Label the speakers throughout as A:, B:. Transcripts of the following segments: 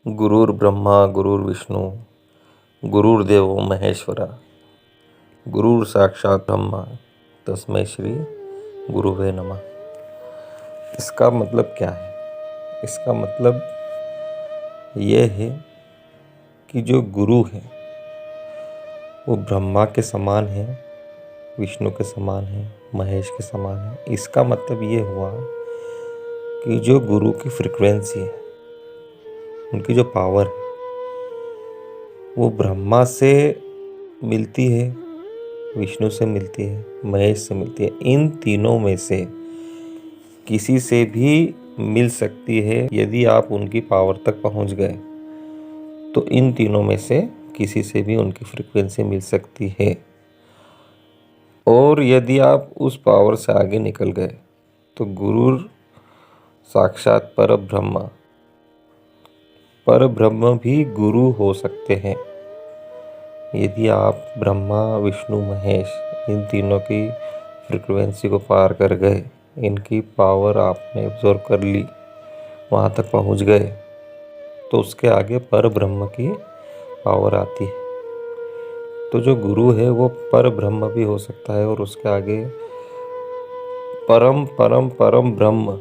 A: गुरुर्ब्रह्मा गुरुर्विष्णु गुरुर्देवो महेश्वरा गुरुर साक्षात ब्रह्मा तस्मै श्री गुरुवे नमः। इसका मतलब क्या है? इसका मतलब यह है कि जो गुरु है वो ब्रह्मा के समान है, विष्णु के समान है, महेश के समान है। इसका मतलब ये हुआ कि जो गुरु की फ्रीक्वेंसी है, उनकी जो पावर है वो ब्रह्मा से मिलती है, विष्णु से मिलती है, महेश से मिलती है। इन तीनों में से किसी से भी मिल सकती है। यदि आप उनकी पावर तक पहुंच गए तो इन तीनों में से किसी से भी उनकी फ्रीक्वेंसी मिल सकती है। और यदि आप उस पावर से आगे निकल गए तो गुरु साक्षात पर ब्रह्म भी गुरु हो सकते हैं। यदि आप ब्रह्मा विष्णु महेश इन तीनों की फ्रीक्वेंसी को पार कर गए, इनकी पावर आपने एब्जॉर्व कर ली, वहाँ तक पहुँच गए, तो उसके आगे पर ब्रह्म की पावर आती है। तो जो गुरु है वो पर ब्रह्म भी हो सकता है और उसके आगे परम परम परम ब्रह्म,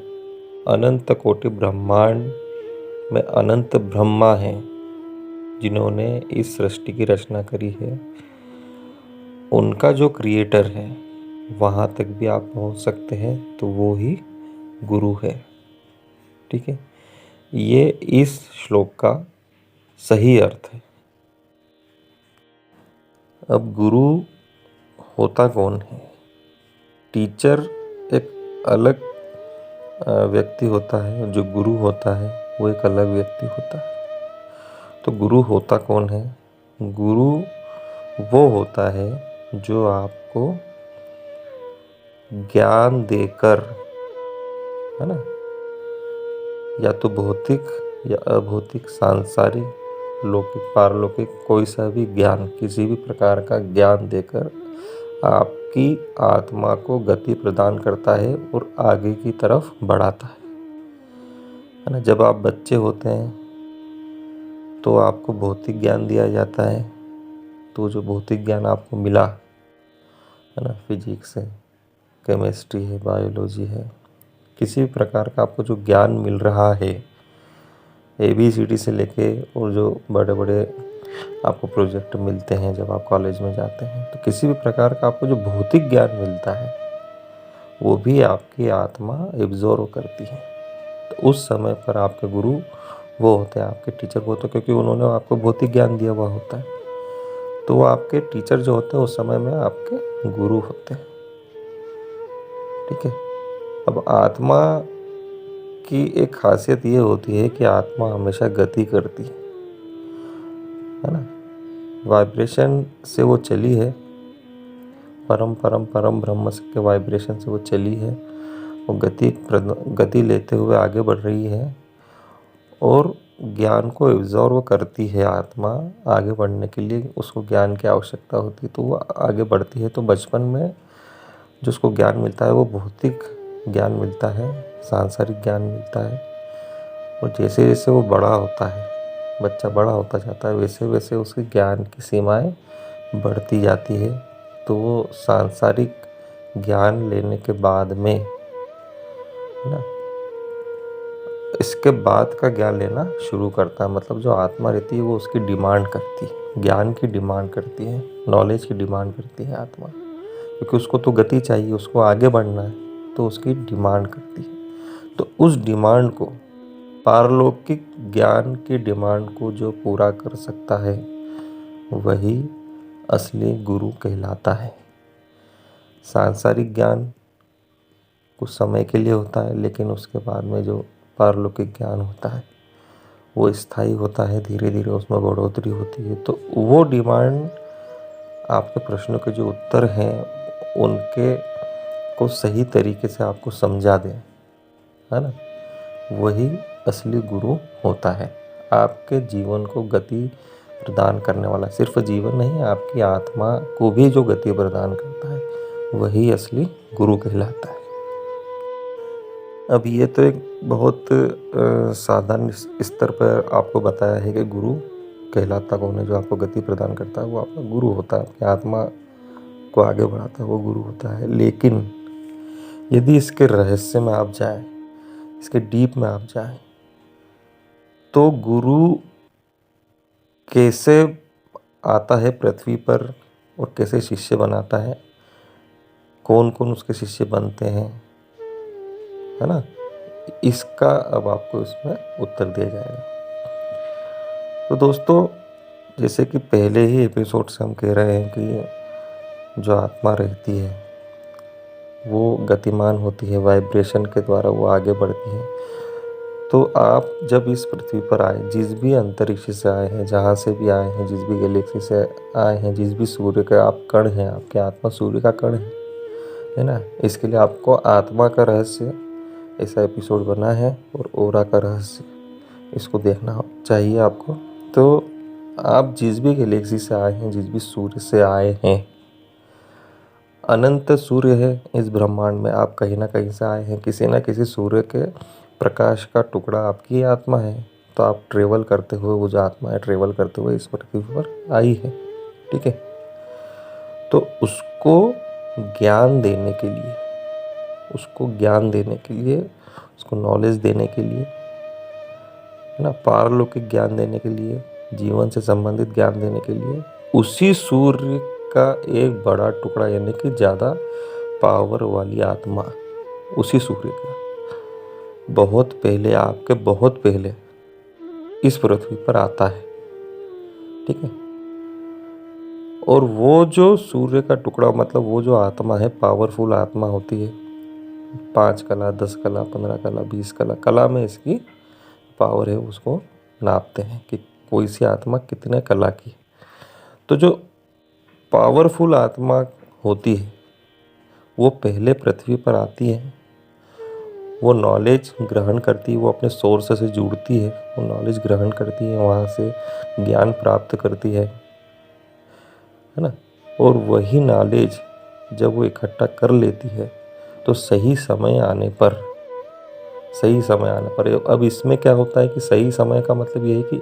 A: अनंत कोटि ब्रह्मांड में अनंत ब्रह्मा हैं जिन्होंने इस सृष्टि की रचना करी है। उनका जो क्रिएटर है वहाँ तक भी आप पहुँच सकते हैं, तो वो ही गुरु है। ठीक है, ये इस श्लोक का सही अर्थ है। अब गुरु होता कौन है? टीचर एक अलग व्यक्ति होता है, जो गुरु होता है वो एक अलग व्यक्ति होता है। तो गुरु होता कौन है? गुरु वो होता है जो आपको ज्ञान देकर, है ना, या तो भौतिक या अभौतिक, सांसारिक, लौकिक, पारलौकिक, कोई सा भी ज्ञान, किसी भी प्रकार का ज्ञान देकर आपकी आत्मा को गति प्रदान करता है और आगे की तरफ बढ़ाता है ना। जब आप बच्चे होते हैं तो आपको भौतिक ज्ञान दिया जाता है, तो जो भौतिक ज्ञान आपको मिला है ना, फिजिक्स है, केमिस्ट्री है, बायोलॉजी है, किसी भी प्रकार का आपको जो ज्ञान मिल रहा है, ABCD से लेके और जो बड़े बड़े आपको प्रोजेक्ट मिलते हैं जब आप कॉलेज में जाते हैं, तो किसी भी प्रकार का आपको जो भौतिक ज्ञान मिलता है वो भी आपकी आत्मा एब्जॉर्व करती है। तो उस समय पर आपके गुरु वो होते हैं, आपके टीचर वो होते हैं, क्योंकि उन्होंने आपको भौतिक ज्ञान दिया हुआ होता है। तो वो आपके टीचर जो होते हैं उस समय में आपके गुरु होते हैं। ठीक है, अब आत्मा की एक खासियत ये होती है कि आत्मा हमेशा गति करती है ना। वाइब्रेशन से वो चली है, परम परम परम ब्रह्म के वाइब्रेशन से वो चली है। वो गति लेते हुए आगे बढ़ रही है और ज्ञान को एब्जॉर्व करती है। आत्मा आगे बढ़ने के लिए उसको ज्ञान की आवश्यकता होती है, तो वो आगे बढ़ती है। तो बचपन में जो उसको ज्ञान मिलता है वो भौतिक ज्ञान मिलता है, सांसारिक ज्ञान मिलता है। और जैसे जैसे वो बड़ा होता है, बच्चा बड़ा होता जाता है, वैसे वैसे उसके ज्ञान की सीमाएं बढ़ती जाती है। तो वो सांसारिक ज्ञान लेने के बाद में ना, इसके बाद का ज्ञान लेना शुरू करता है। मतलब जो आत्मा रहती है वो उसकी डिमांड करती है, ज्ञान की डिमांड करती है, नॉलेज की डिमांड करती है आत्मा, क्योंकि उसको तो गति चाहिए, उसको आगे बढ़ना है, तो उसकी डिमांड करती है। तो उस डिमांड को, पारलौकिक ज्ञान की डिमांड को जो पूरा कर सकता है वही असली गुरु कहलाता है। सांसारिक ज्ञान कुछ समय के लिए होता है, लेकिन उसके बाद में जो पारलौकिक ज्ञान होता है वो स्थायी होता है, धीरे धीरे उसमें बढ़ोतरी होती है। तो वो डिमांड, आपके प्रश्नों के जो उत्तर हैं उनके को सही तरीके से आपको समझा दें, है ना, वही असली गुरु होता है। आपके जीवन को गति प्रदान करने वाला, सिर्फ जीवन नहीं, आपकी आत्मा को भी जो गति प्रदान करता है वही असली गुरु कहलाता है। अब ये तो एक बहुत साधारण स्तर पर आपको बताया है कि गुरु कहलाता कौन है। जो आपको गति प्रदान करता है वो आपका गुरु होता है, आपकी आत्मा को आगे बढ़ाता है वो गुरु होता है। लेकिन यदि इसके रहस्य में आप जाएं, इसके डीप में आप जाएं, तो गुरु कैसे आता है पृथ्वी पर और कैसे शिष्य बनाता है, कौन कौन उसके शिष्य बनते हैं, है ना, इसका अब आपको इसमें उत्तर दिया जाएगा। तो दोस्तों, जैसे कि पहले ही एपिसोड से हम कह रहे हैं कि जो आत्मा रहती है वो गतिमान होती है, वाइब्रेशन के द्वारा वो आगे बढ़ती है। तो आप जब इस पृथ्वी पर आए, जिस भी अंतरिक्ष से आए हैं, जहाँ से भी आए हैं, जिस भी गैलेक्सी से आए हैं, जिस भी सूर्य का आप कण हैं, आपकी आत्मा सूर्य का कण है ना। इसके लिए आपको आत्मा का रहस्य ऐसा एपिसोड बना है और ओरा का रहस्य, इसको देखना चाहिए आपको। तो आप जिस भी गैलेक्सी से आए हैं, जिस भी सूर्य से आए हैं, अनंत सूर्य है इस ब्रह्मांड में, आप कहीं ना कहीं से आए हैं, किसी ना किसी सूर्य के प्रकाश का टुकड़ा आपकी आत्मा है। तो आप ट्रेवल करते हुए, वो जो आत्मा है ट्रेवल करते हुए इस पृथ्वी पर आई है, ठीक है। तो उसको ज्ञान देने के लिए, उसको ज्ञान देने के लिए, उसको नॉलेज देने के लिए, है ना, पारलौकिक ज्ञान देने के लिए, जीवन से संबंधित ज्ञान देने के लिए, उसी सूर्य का एक बड़ा टुकड़ा, यानी कि ज़्यादा पावर वाली आत्मा, उसी सूर्य का बहुत पहले, आपके बहुत पहले इस पृथ्वी पर आता है, ठीक है। और वो जो सूर्य का टुकड़ा, मतलब वो जो आत्मा है, पावरफुल आत्मा होती है। 5 कला, 10 कला, 15 कला, 20 कला, कला में इसकी पावर है, उसको नापते हैं कि कोई सी आत्मा कितने कला की। तो जो पावरफुल आत्मा होती है वो पहले पृथ्वी पर आती है, वो नॉलेज ग्रहण करती है, वो अपने सोर्स से जुड़ती है, वो नॉलेज ग्रहण करती है, वहाँ से ज्ञान प्राप्त करती है ना। और वही नॉलेज जब वो इकट्ठा कर लेती है तो सही समय आने पर, सही समय आने पर, अब इसमें क्या होता है कि सही समय का मतलब ये है कि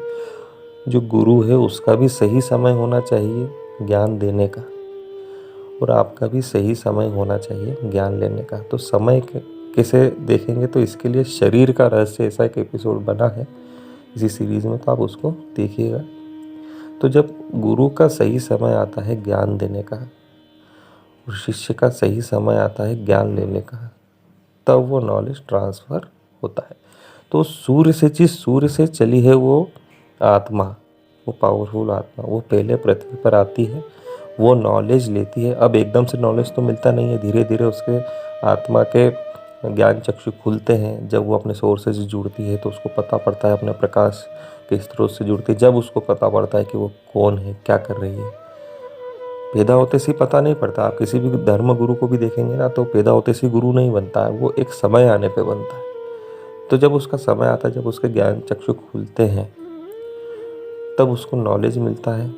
A: जो गुरु है उसका भी सही समय होना चाहिए ज्ञान देने का, और आपका भी सही समय होना चाहिए ज्ञान लेने का। तो समय कैसे देखेंगे, तो इसके लिए शरीर का रहस्य ऐसा एक एपिसोड बना है इसी सीरीज़ में, तो आप उसको देखिएगा। तो जब गुरु का सही समय आता है ज्ञान देने का और शिष्य का सही समय आता है ज्ञान लेने का, तब वो नॉलेज ट्रांसफ़र होता है। तो सूर्य से, जिस सूर्य से चली है वो आत्मा, वो पावरफुल आत्मा, वो पहले पृथ्वी पर आती है, वो नॉलेज लेती है। अब एकदम से नॉलेज तो मिलता नहीं है, धीरे धीरे उसके आत्मा के ज्ञान चक्षु खुलते हैं। जब वो अपने सोर्स से जुड़ती है तो उसको पता पड़ता है, अपने प्रकाश के स्रोत से जुड़ती है, जब उसको पता पड़ता है कि वो कौन है, क्या कर रही है। पैदा होते से पता नहीं पड़ता। आप किसी भी धर्म गुरु को भी देखेंगे ना, तो पैदा होते से गुरु नहीं बनता है, वो एक समय आने पे बनता है। तो जब उसका समय आता है, जब उसके ज्ञान चक्षु खुलते हैं, तब उसको नॉलेज मिलता है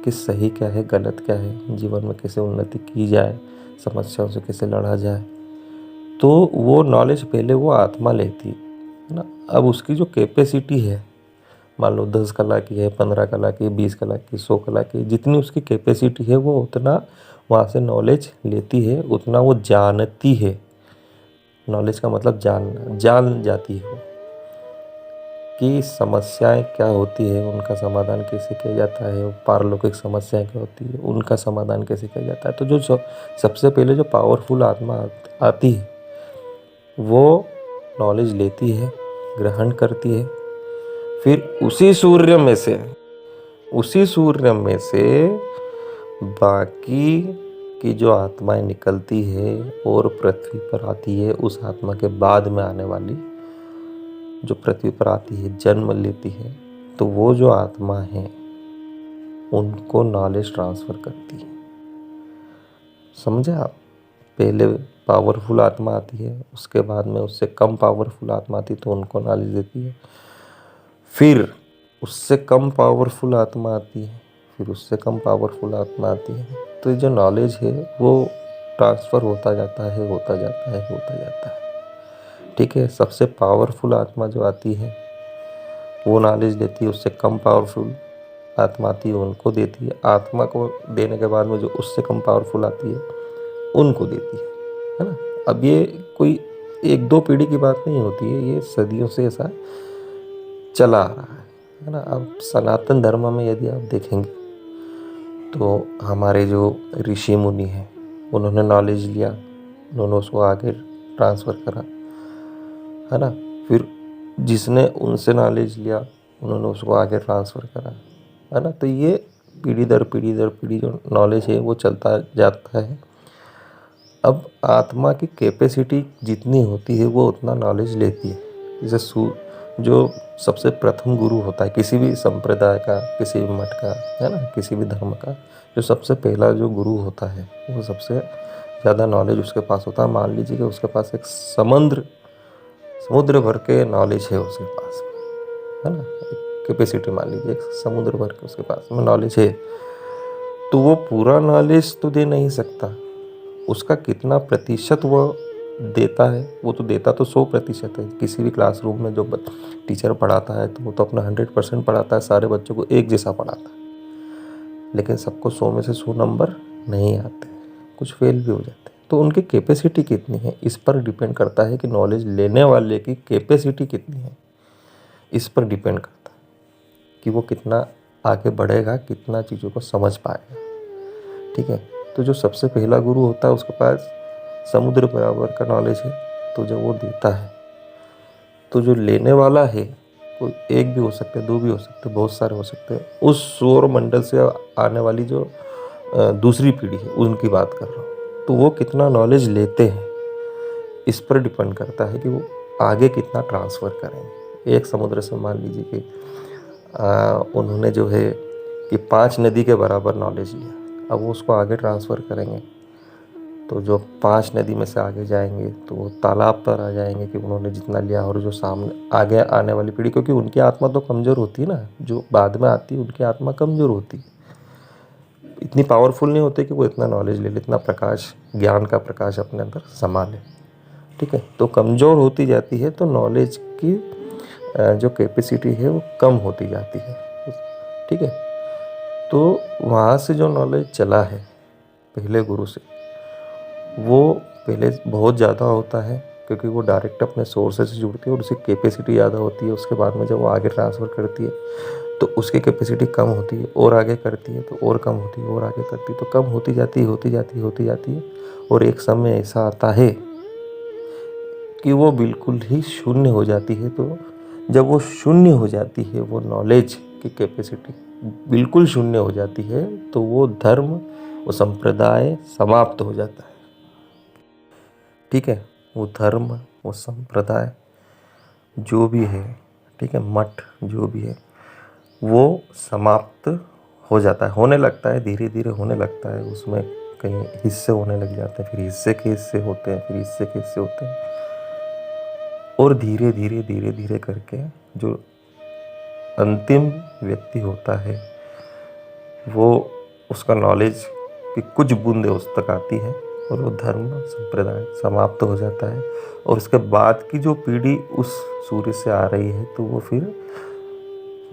A: कि सही क्या है, गलत क्या है, जीवन में कैसे उन्नति की जाए, समस्याओं से कैसे लड़ा जाए। तो वो नॉलेज पहले वो आत्मा लेती है ना। अब उसकी जो कैपेसिटी है, मान लो 10 कला की है, 15 कला की, 20 कला की, 100 कला की, जितनी उसकी कैपेसिटी है वो उतना वहाँ से नॉलेज लेती है, उतना वो जानती है। नॉलेज का मतलब जानना, जान जाती है वो कि समस्याएं क्या होती है, उनका समाधान कैसे किया जाता है, पारलौकिक समस्याएं क्या होती है, उनका समाधान कैसे किया जाता है। तो जो सबसे पहले जो पावरफुल आत्मा आती है वो नॉलेज लेती है, ग्रहण करती है, फिर उसी सूर्य में से बाकी की जो आत्माएं निकलती है और पृथ्वी पर आती है। उस आत्मा के बाद में आने वाली जो पृथ्वी पर आती है, जन्म लेती है, तो वो जो आत्मा है उनको नॉलेज ट्रांसफ़र करती है। समझे आप? पहले पावरफुल आत्मा आती है, उसके बाद में उससे कम पावरफुल आत्मा आती है तो उनको नॉलेज देती है, फिर उससे कम पावरफुल आत्मा आती है, फिर उससे कम पावरफुल आत्मा आती है। तो ये जो नॉलेज है वो ट्रांसफ़र होता जाता है, होता जाता है, होता जाता है। ठीक है। सबसे पावरफुल आत्मा जो आती है वो नॉलेज देती है, उससे कम पावरफुल आत्मा आती है उनको देती है, आत्मा को देने के बाद में जो उससे कम पावरफुल आती है उनको देती है ना। अब ये कोई एक दो पीढ़ी की बात नहीं होती है, ये सदियों से ऐसा चला आ रहा है ना। अब सनातन धर्म में यदि आप देखेंगे तो हमारे जो ऋषि मुनि हैं उन्होंने नॉलेज लिया, उन्होंने उसको आगे ट्रांसफ़र करा, है ना। फिर जिसने उनसे नॉलेज लिया उन्होंने उसको आगे ट्रांसफ़र करा, है ना। तो ये पीढ़ी दर पीढ़ी दर पीढ़ी जो नॉलेज है वो चलता जाता है। अब आत्मा की कैपेसिटी जितनी होती है वो उतना नॉलेज लेती है। जैसे जो सबसे प्रथम गुरु होता है किसी भी संप्रदाय का, किसी भी मठ का, है ना, किसी भी धर्म का, जो सबसे पहला जो गुरु होता है वो सबसे ज़्यादा नॉलेज उसके पास होता है। मान लीजिए कि उसके पास एक समुद्र भर के नॉलेज है उसके पास, है ना। एक कैपेसिटी मान लीजिए एक समुद्र भर के उसके पास में नॉलेज है, तो वो पूरा नॉलेज तो दे नहीं सकता। उसका कितना प्रतिशत वो देता है, वो तो देता तो 100% है। किसी भी क्लासरूम में जो टीचर पढ़ाता है तो वो तो अपना 100% पढ़ाता है, सारे बच्चों को एक जैसा पढ़ाता है। लेकिन सबको 100 में से 100 नंबर नहीं आते, कुछ फेल भी हो जाते हैं। तो उनकी कैपेसिटी कितनी है इस पर डिपेंड करता है कि नॉलेज लेने वाले की कैपेसिटी कितनी है, इस पर डिपेंड करता है कि वो कितना आगे बढ़ेगा, कितना चीज़ों को समझ पाएगा, ठीक है। तो जो सबसे पहला गुरु होता है उसके पास समुद्र बराबर का नॉलेज है, तो जब वो देता है तो जो लेने वाला है कोई एक भी हो सकते हैं, दो भी हो सकते हैं, बहुत सारे हो सकते हैं। उस सौर मंडल से आने वाली जो दूसरी पीढ़ी है उनकी बात कर रहा हूँ, तो वो कितना नॉलेज लेते हैं इस पर डिपेंड करता है कि वो आगे कितना ट्रांसफ़र करेंगे। एक समुद्र से मान लीजिए कि उन्होंने जो है कि 5 नदी के बराबर नॉलेज लिया, अब वो उसको आगे ट्रांसफ़र करेंगे तो जो 5 नदी में से आगे जाएंगे तो वो तालाब पर आ जाएंगे कि उन्होंने जितना लिया। और जो सामने आगे आने वाली पीढ़ी, क्योंकि उनकी आत्मा तो कमज़ोर होती है ना, जो बाद में आती है उनकी आत्मा कमज़ोर होती है, इतनी पावरफुल नहीं होती कि वो इतना नॉलेज ले ले, इतना प्रकाश, ज्ञान का प्रकाश अपने अंदर संभाले, ठीक है। तो कमज़ोर होती जाती है तो नॉलेज की जो कैपेसिटी है वो कम होती जाती है, ठीक है। तो वहाँ से जो नॉलेज चला है पहले गुरु से, वो पहले बहुत ज़्यादा होता है क्योंकि वो डायरेक्ट अपने सोर्स से जुड़ती है और उसकी कैपेसिटी ज़्यादा होती है। उसके बाद में जब वो आगे ट्रांसफ़र करती है तो उसकी कैपेसिटी कम होती है, और आगे करती है तो और कम होती है, और आगे करती है तो कम होती जाती है, होती जाती है। और एक समय ऐसा आता है कि वो बिल्कुल ही शून्य हो जाती है। तो जब वो शून्य हो जाती है, वो नॉलेज की कैपेसिटी बिल्कुल शून्य हो जाती है, तो वो धर्म, वो संप्रदाय समाप्त हो जाता है, ठीक है। वो धर्म, वो संप्रदाय जो भी है, ठीक है, मठ जो भी है, वो समाप्त हो जाता है, होने लगता है, धीरे धीरे होने लगता है। उसमें कहीं हिस्से होने लग जाते हैं, फिर हिस्से के हिस्से होते हैं, फिर हिस्से के हिस्से होते हैं, और धीरे धीरे करके जो अंतिम व्यक्ति होता है वो, उसका नॉलेज की कुछ बूंदें उस तक आती है और वो धर्म संप्रदाय समाप्त हो जाता है। और उसके बाद की जो पीढ़ी उस सूर्य से आ रही है तो वो फिर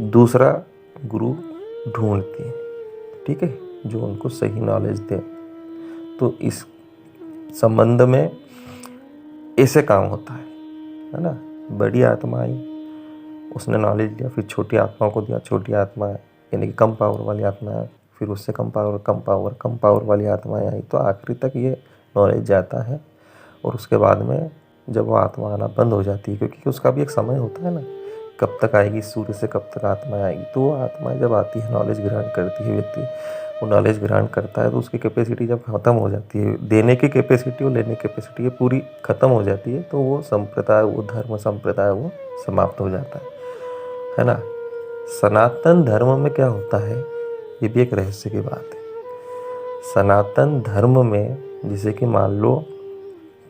A: दूसरा गुरु ढूंढती है, ठीक है, जो उनको सही नॉलेज दे। तो इस संबंध में ऐसे काम होता है ना। बड़ी आत्मा आई, उसने नॉलेज दिया, फिर छोटी आत्माओं को दिया, छोटी आत्मा यानी कि कम पावर वाली आत्मा है, फिर उससे कम पावर वाली आत्माएं आई, तो आखिरी तक ये नॉलेज जाता है। और उसके बाद में जब वो आत्मा आना बंद हो जाती है, क्योंकि उसका भी एक समय होता है ना, कब तक आएगी सूर्य से, कब तक आत्मा आएगी। तो वो आत्मा जब आती है, नॉलेज ग्रहण करती है, व्यक्ति वो नॉलेज ग्रहण करता है, तो उसकी कैपेसिटी जब ख़त्म हो जाती है, देने की कैपेसिटी और लेने की कैपेसिटी ये पूरी ख़त्म हो जाती है, तो वो संप्रदाय, वो धर्म संप्रदाय वो समाप्त हो जाता है ना। सनातन धर्म में क्या होता है, ये भी एक रहस्य की बात है। सनातन धर्म में जैसे कि मान लो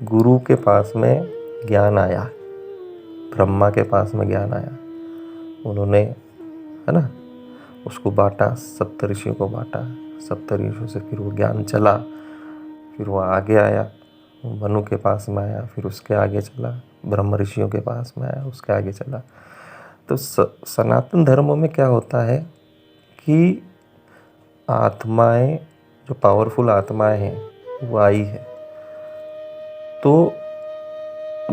A: गुरु के पास में ज्ञान आया, ब्रह्मा के पास में ज्ञान आया, उन्होंने, है ना, उसको बांटा, सप्तऋषियों को बांटा, सप्तऋषियों से फिर वो ज्ञान चला, फिर वो आगे आया, मनु के पास में आया, फिर उसके आगे चला, ब्रह्म ऋषियों के पास में आया, उसके आगे चला। तो सनातन धर्म में क्या होता है कि आत्माएं, जो पावरफुल आत्माएं हैं वो आई है, तो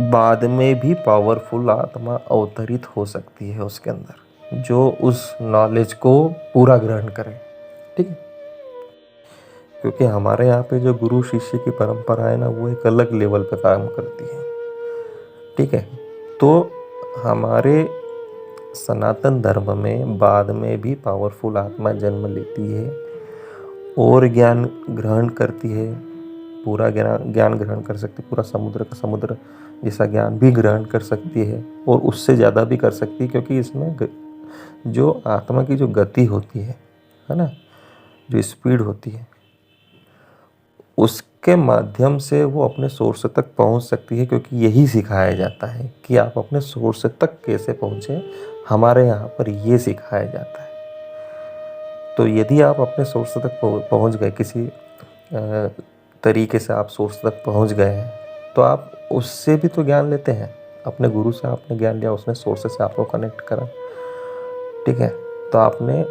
A: बाद में भी पावरफुल आत्मा अवतरित हो सकती है उसके अंदर, जो उस नॉलेज को पूरा ग्रहण करे। ठीक है, क्योंकि हमारे यहाँ पे जो गुरु शिष्य की परंपरा है ना, वो एक अलग लेवल पे काम करती है। ठीक है, तो हमारे सनातन धर्म में बाद में भी पावरफुल आत्मा जन्म लेती है और ज्ञान ग्रहण करती है, पूरा ज्ञान ग्रहण कर सकती है, पूरा समुद्र का समुद्र जैसा ज्ञान भी ग्रहण कर सकती है, और उससे ज़्यादा भी कर सकती है, क्योंकि इसमें जो आत्मा की जो गति होती है ना, जो स्पीड होती है, उसके माध्यम से वो अपने सोर्स तक पहुंच सकती है। क्योंकि यही सिखाया जाता है कि आप अपने सोर्स तक कैसे पहुंचे, हमारे यहाँ पर ये सिखाया जाता है। तो यदि आप अपने सोर्स तक पहुंच गए, किसी तरीके से आप सोर्स तक पहुंच गए हैं, तो आप उससे भी तो ज्ञान लेते हैं। अपने गुरु से आपने ज्ञान लिया, उसने सोर्स से आपको कनेक्ट करा। ठीक है, तो आपने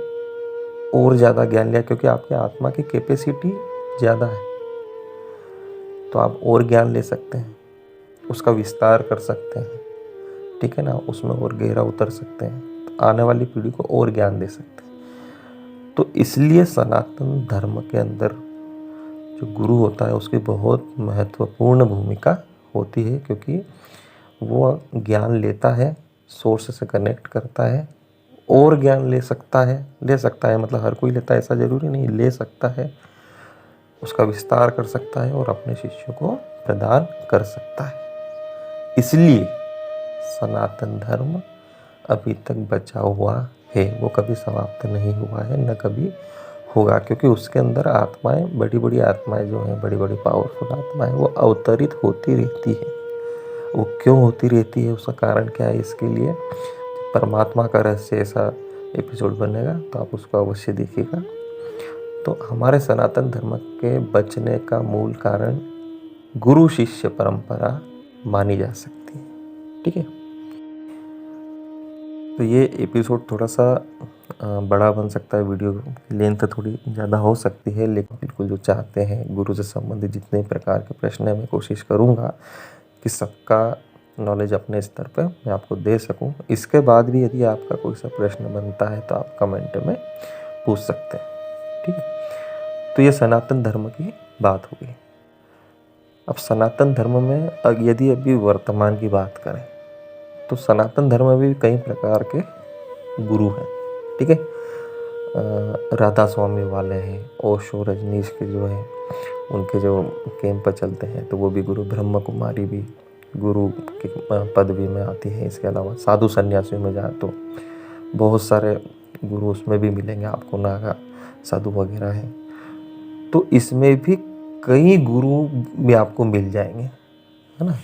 A: और ज़्यादा ज्ञान लिया, क्योंकि आपकी आत्मा की कैपेसिटी ज़्यादा है, तो आप और ज्ञान ले सकते हैं, उसका विस्तार कर सकते हैं। ठीक है ना, उसमें और गहरा उतर सकते हैं, तो आने वाली पीढ़ी को और ज्ञान दे सकते हैं। तो इसलिए सनातन धर्म के अंदर जो गुरु होता है उसकी बहुत महत्वपूर्ण भूमिका होती है, क्योंकि वो ज्ञान लेता है, सोर्स से कनेक्ट करता है, और ज्ञान ले सकता है मतलब हर कोई लेता है ऐसा ज़रूरी नहीं, ले सकता है, उसका विस्तार कर सकता है और अपने शिष्यों को प्रदान कर सकता है। इसलिए सनातन धर्म अभी तक बचा हुआ है, वो कभी समाप्त नहीं हुआ है, न कभी होगा, क्योंकि उसके अंदर आत्माएं, बड़ी बड़ी आत्माएं जो हैं, बड़ी बड़ी पावरफुल आत्माएं, वो अवतरित होती रहती है। वो क्यों होती रहती है, उसका कारण क्या है, इसके लिए परमात्मा का रहस्य ऐसा एपिसोड बनेगा, तो आप उसको अवश्य देखिएगा। तो हमारे सनातन धर्म के बचने का मूल कारण गुरु शिष्य परंपरा मानी जा सकती है। ठीक है, तो ये एपिसोड थोड़ा सा बड़ा बन सकता है, वीडियो लेंथ थोड़ी ज़्यादा हो सकती है, लेकिन बिल्कुल जो चाहते हैं गुरु से संबंधित जितने प्रकार के प्रश्न हैं, मैं कोशिश करूँगा कि सबका नॉलेज अपने स्तर पर मैं आपको दे सकूं। इसके बाद भी यदि आपका कोई सा प्रश्न बनता है तो आप कमेंट में पूछ सकते हैं। ठीक है, तो ये सनातन धर्म की बात हो गई। अब सनातन धर्म में यदि अभी वर्तमान की बात करें, तो सनातन धर्म में भी कई प्रकार के गुरु हैं। ठीक है, राधा स्वामी वाले हैं, ओशो रजनीश के जो हैं उनके जो कैंप चलते हैं, तो वो भी गुरु, ब्रह्म कुमारी भी गुरु की पदवी में आती है। इसके अलावा साधु सन्यासियों में जाए तो बहुत सारे गुरु उसमें भी मिलेंगे आपको, नागा साधु वगैरह हैं। तो इसमें भी कई गुरु भी आपको मिल जाएंगे, है ना।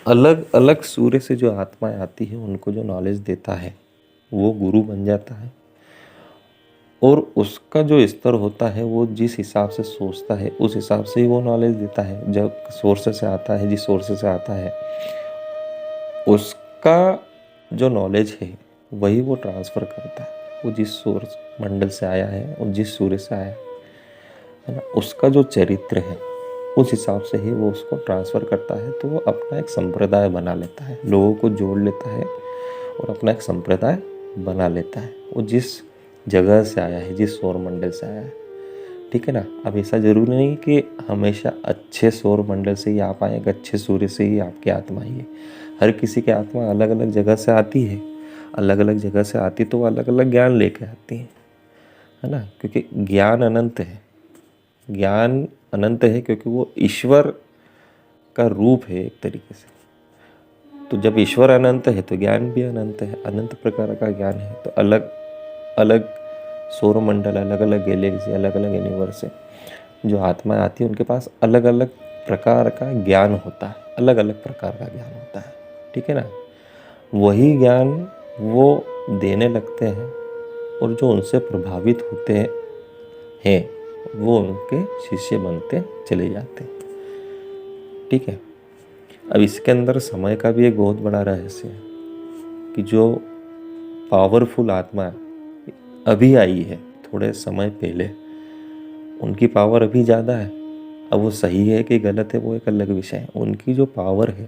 A: अलग अलग सूर्य से जो आत्माएं आती है, उनको जो नॉलेज देता है वो गुरु बन जाता है, और उसका जो स्तर होता है वो जिस हिसाब से सोचता है उस हिसाब से ही वो नॉलेज देता है। जब सोर्स से आता है, जिस सोर्स से आता है, उसका जो नॉलेज है वही वो ट्रांसफ़र करता है। वो जिस सोर्स मंडल से आया है और जिस सूर्य से आया है ना, उसका जो चरित्र है उस हिसाब से ही वो उसको ट्रांसफ़र करता है। तो वो अपना एक संप्रदाय बना लेता है, लोगों को जोड़ लेता है और अपना एक संप्रदाय बना लेता है। वो जिस जगह से आया है, जिस सौर मंडल से आया है। ठीक है ना। अब ऐसा ज़रूरी नहीं कि हमेशा अच्छे सौर मंडल से ही आप आए, अच्छे सूर्य से ही आपकी आत्मा आई है। हर किसी की आत्मा अलग अलग जगह से आती है, अलग अलग जगह से आती तो अलग अलग ज्ञान लेके आती है ना। क्योंकि ज्ञान अनंत है, ज्ञान अनंत है, क्योंकि वो ईश्वर का रूप है एक तरीके से। तो जब ईश्वर अनंत है तो ज्ञान भी अनंत है, अनंत प्रकार का ज्ञान है। तो अलग अलग सौर मंडल, अलग अलग गैलेक्सी, अलग अलग यूनिवर्स से जो आत्माएं आती है, उनके पास अलग अलग प्रकार का ज्ञान होता है, अलग अलग प्रकार का ज्ञान होता है। ठीक है ना। वही ज्ञान वो देने लगते हैं, और जो उनसे प्रभावित होते हैं वो उनके शिष्य बनते चले जाते हैं। ठीक है। अब इसके अंदर समय का भी एक बहुत बड़ा रहस्य है कि जो पावरफुल आत्मा अभी आई है थोड़े समय पहले, उनकी पावर अभी ज़्यादा है। अब वो सही है कि गलत है वो एक अलग विषय है। उनकी जो पावर है,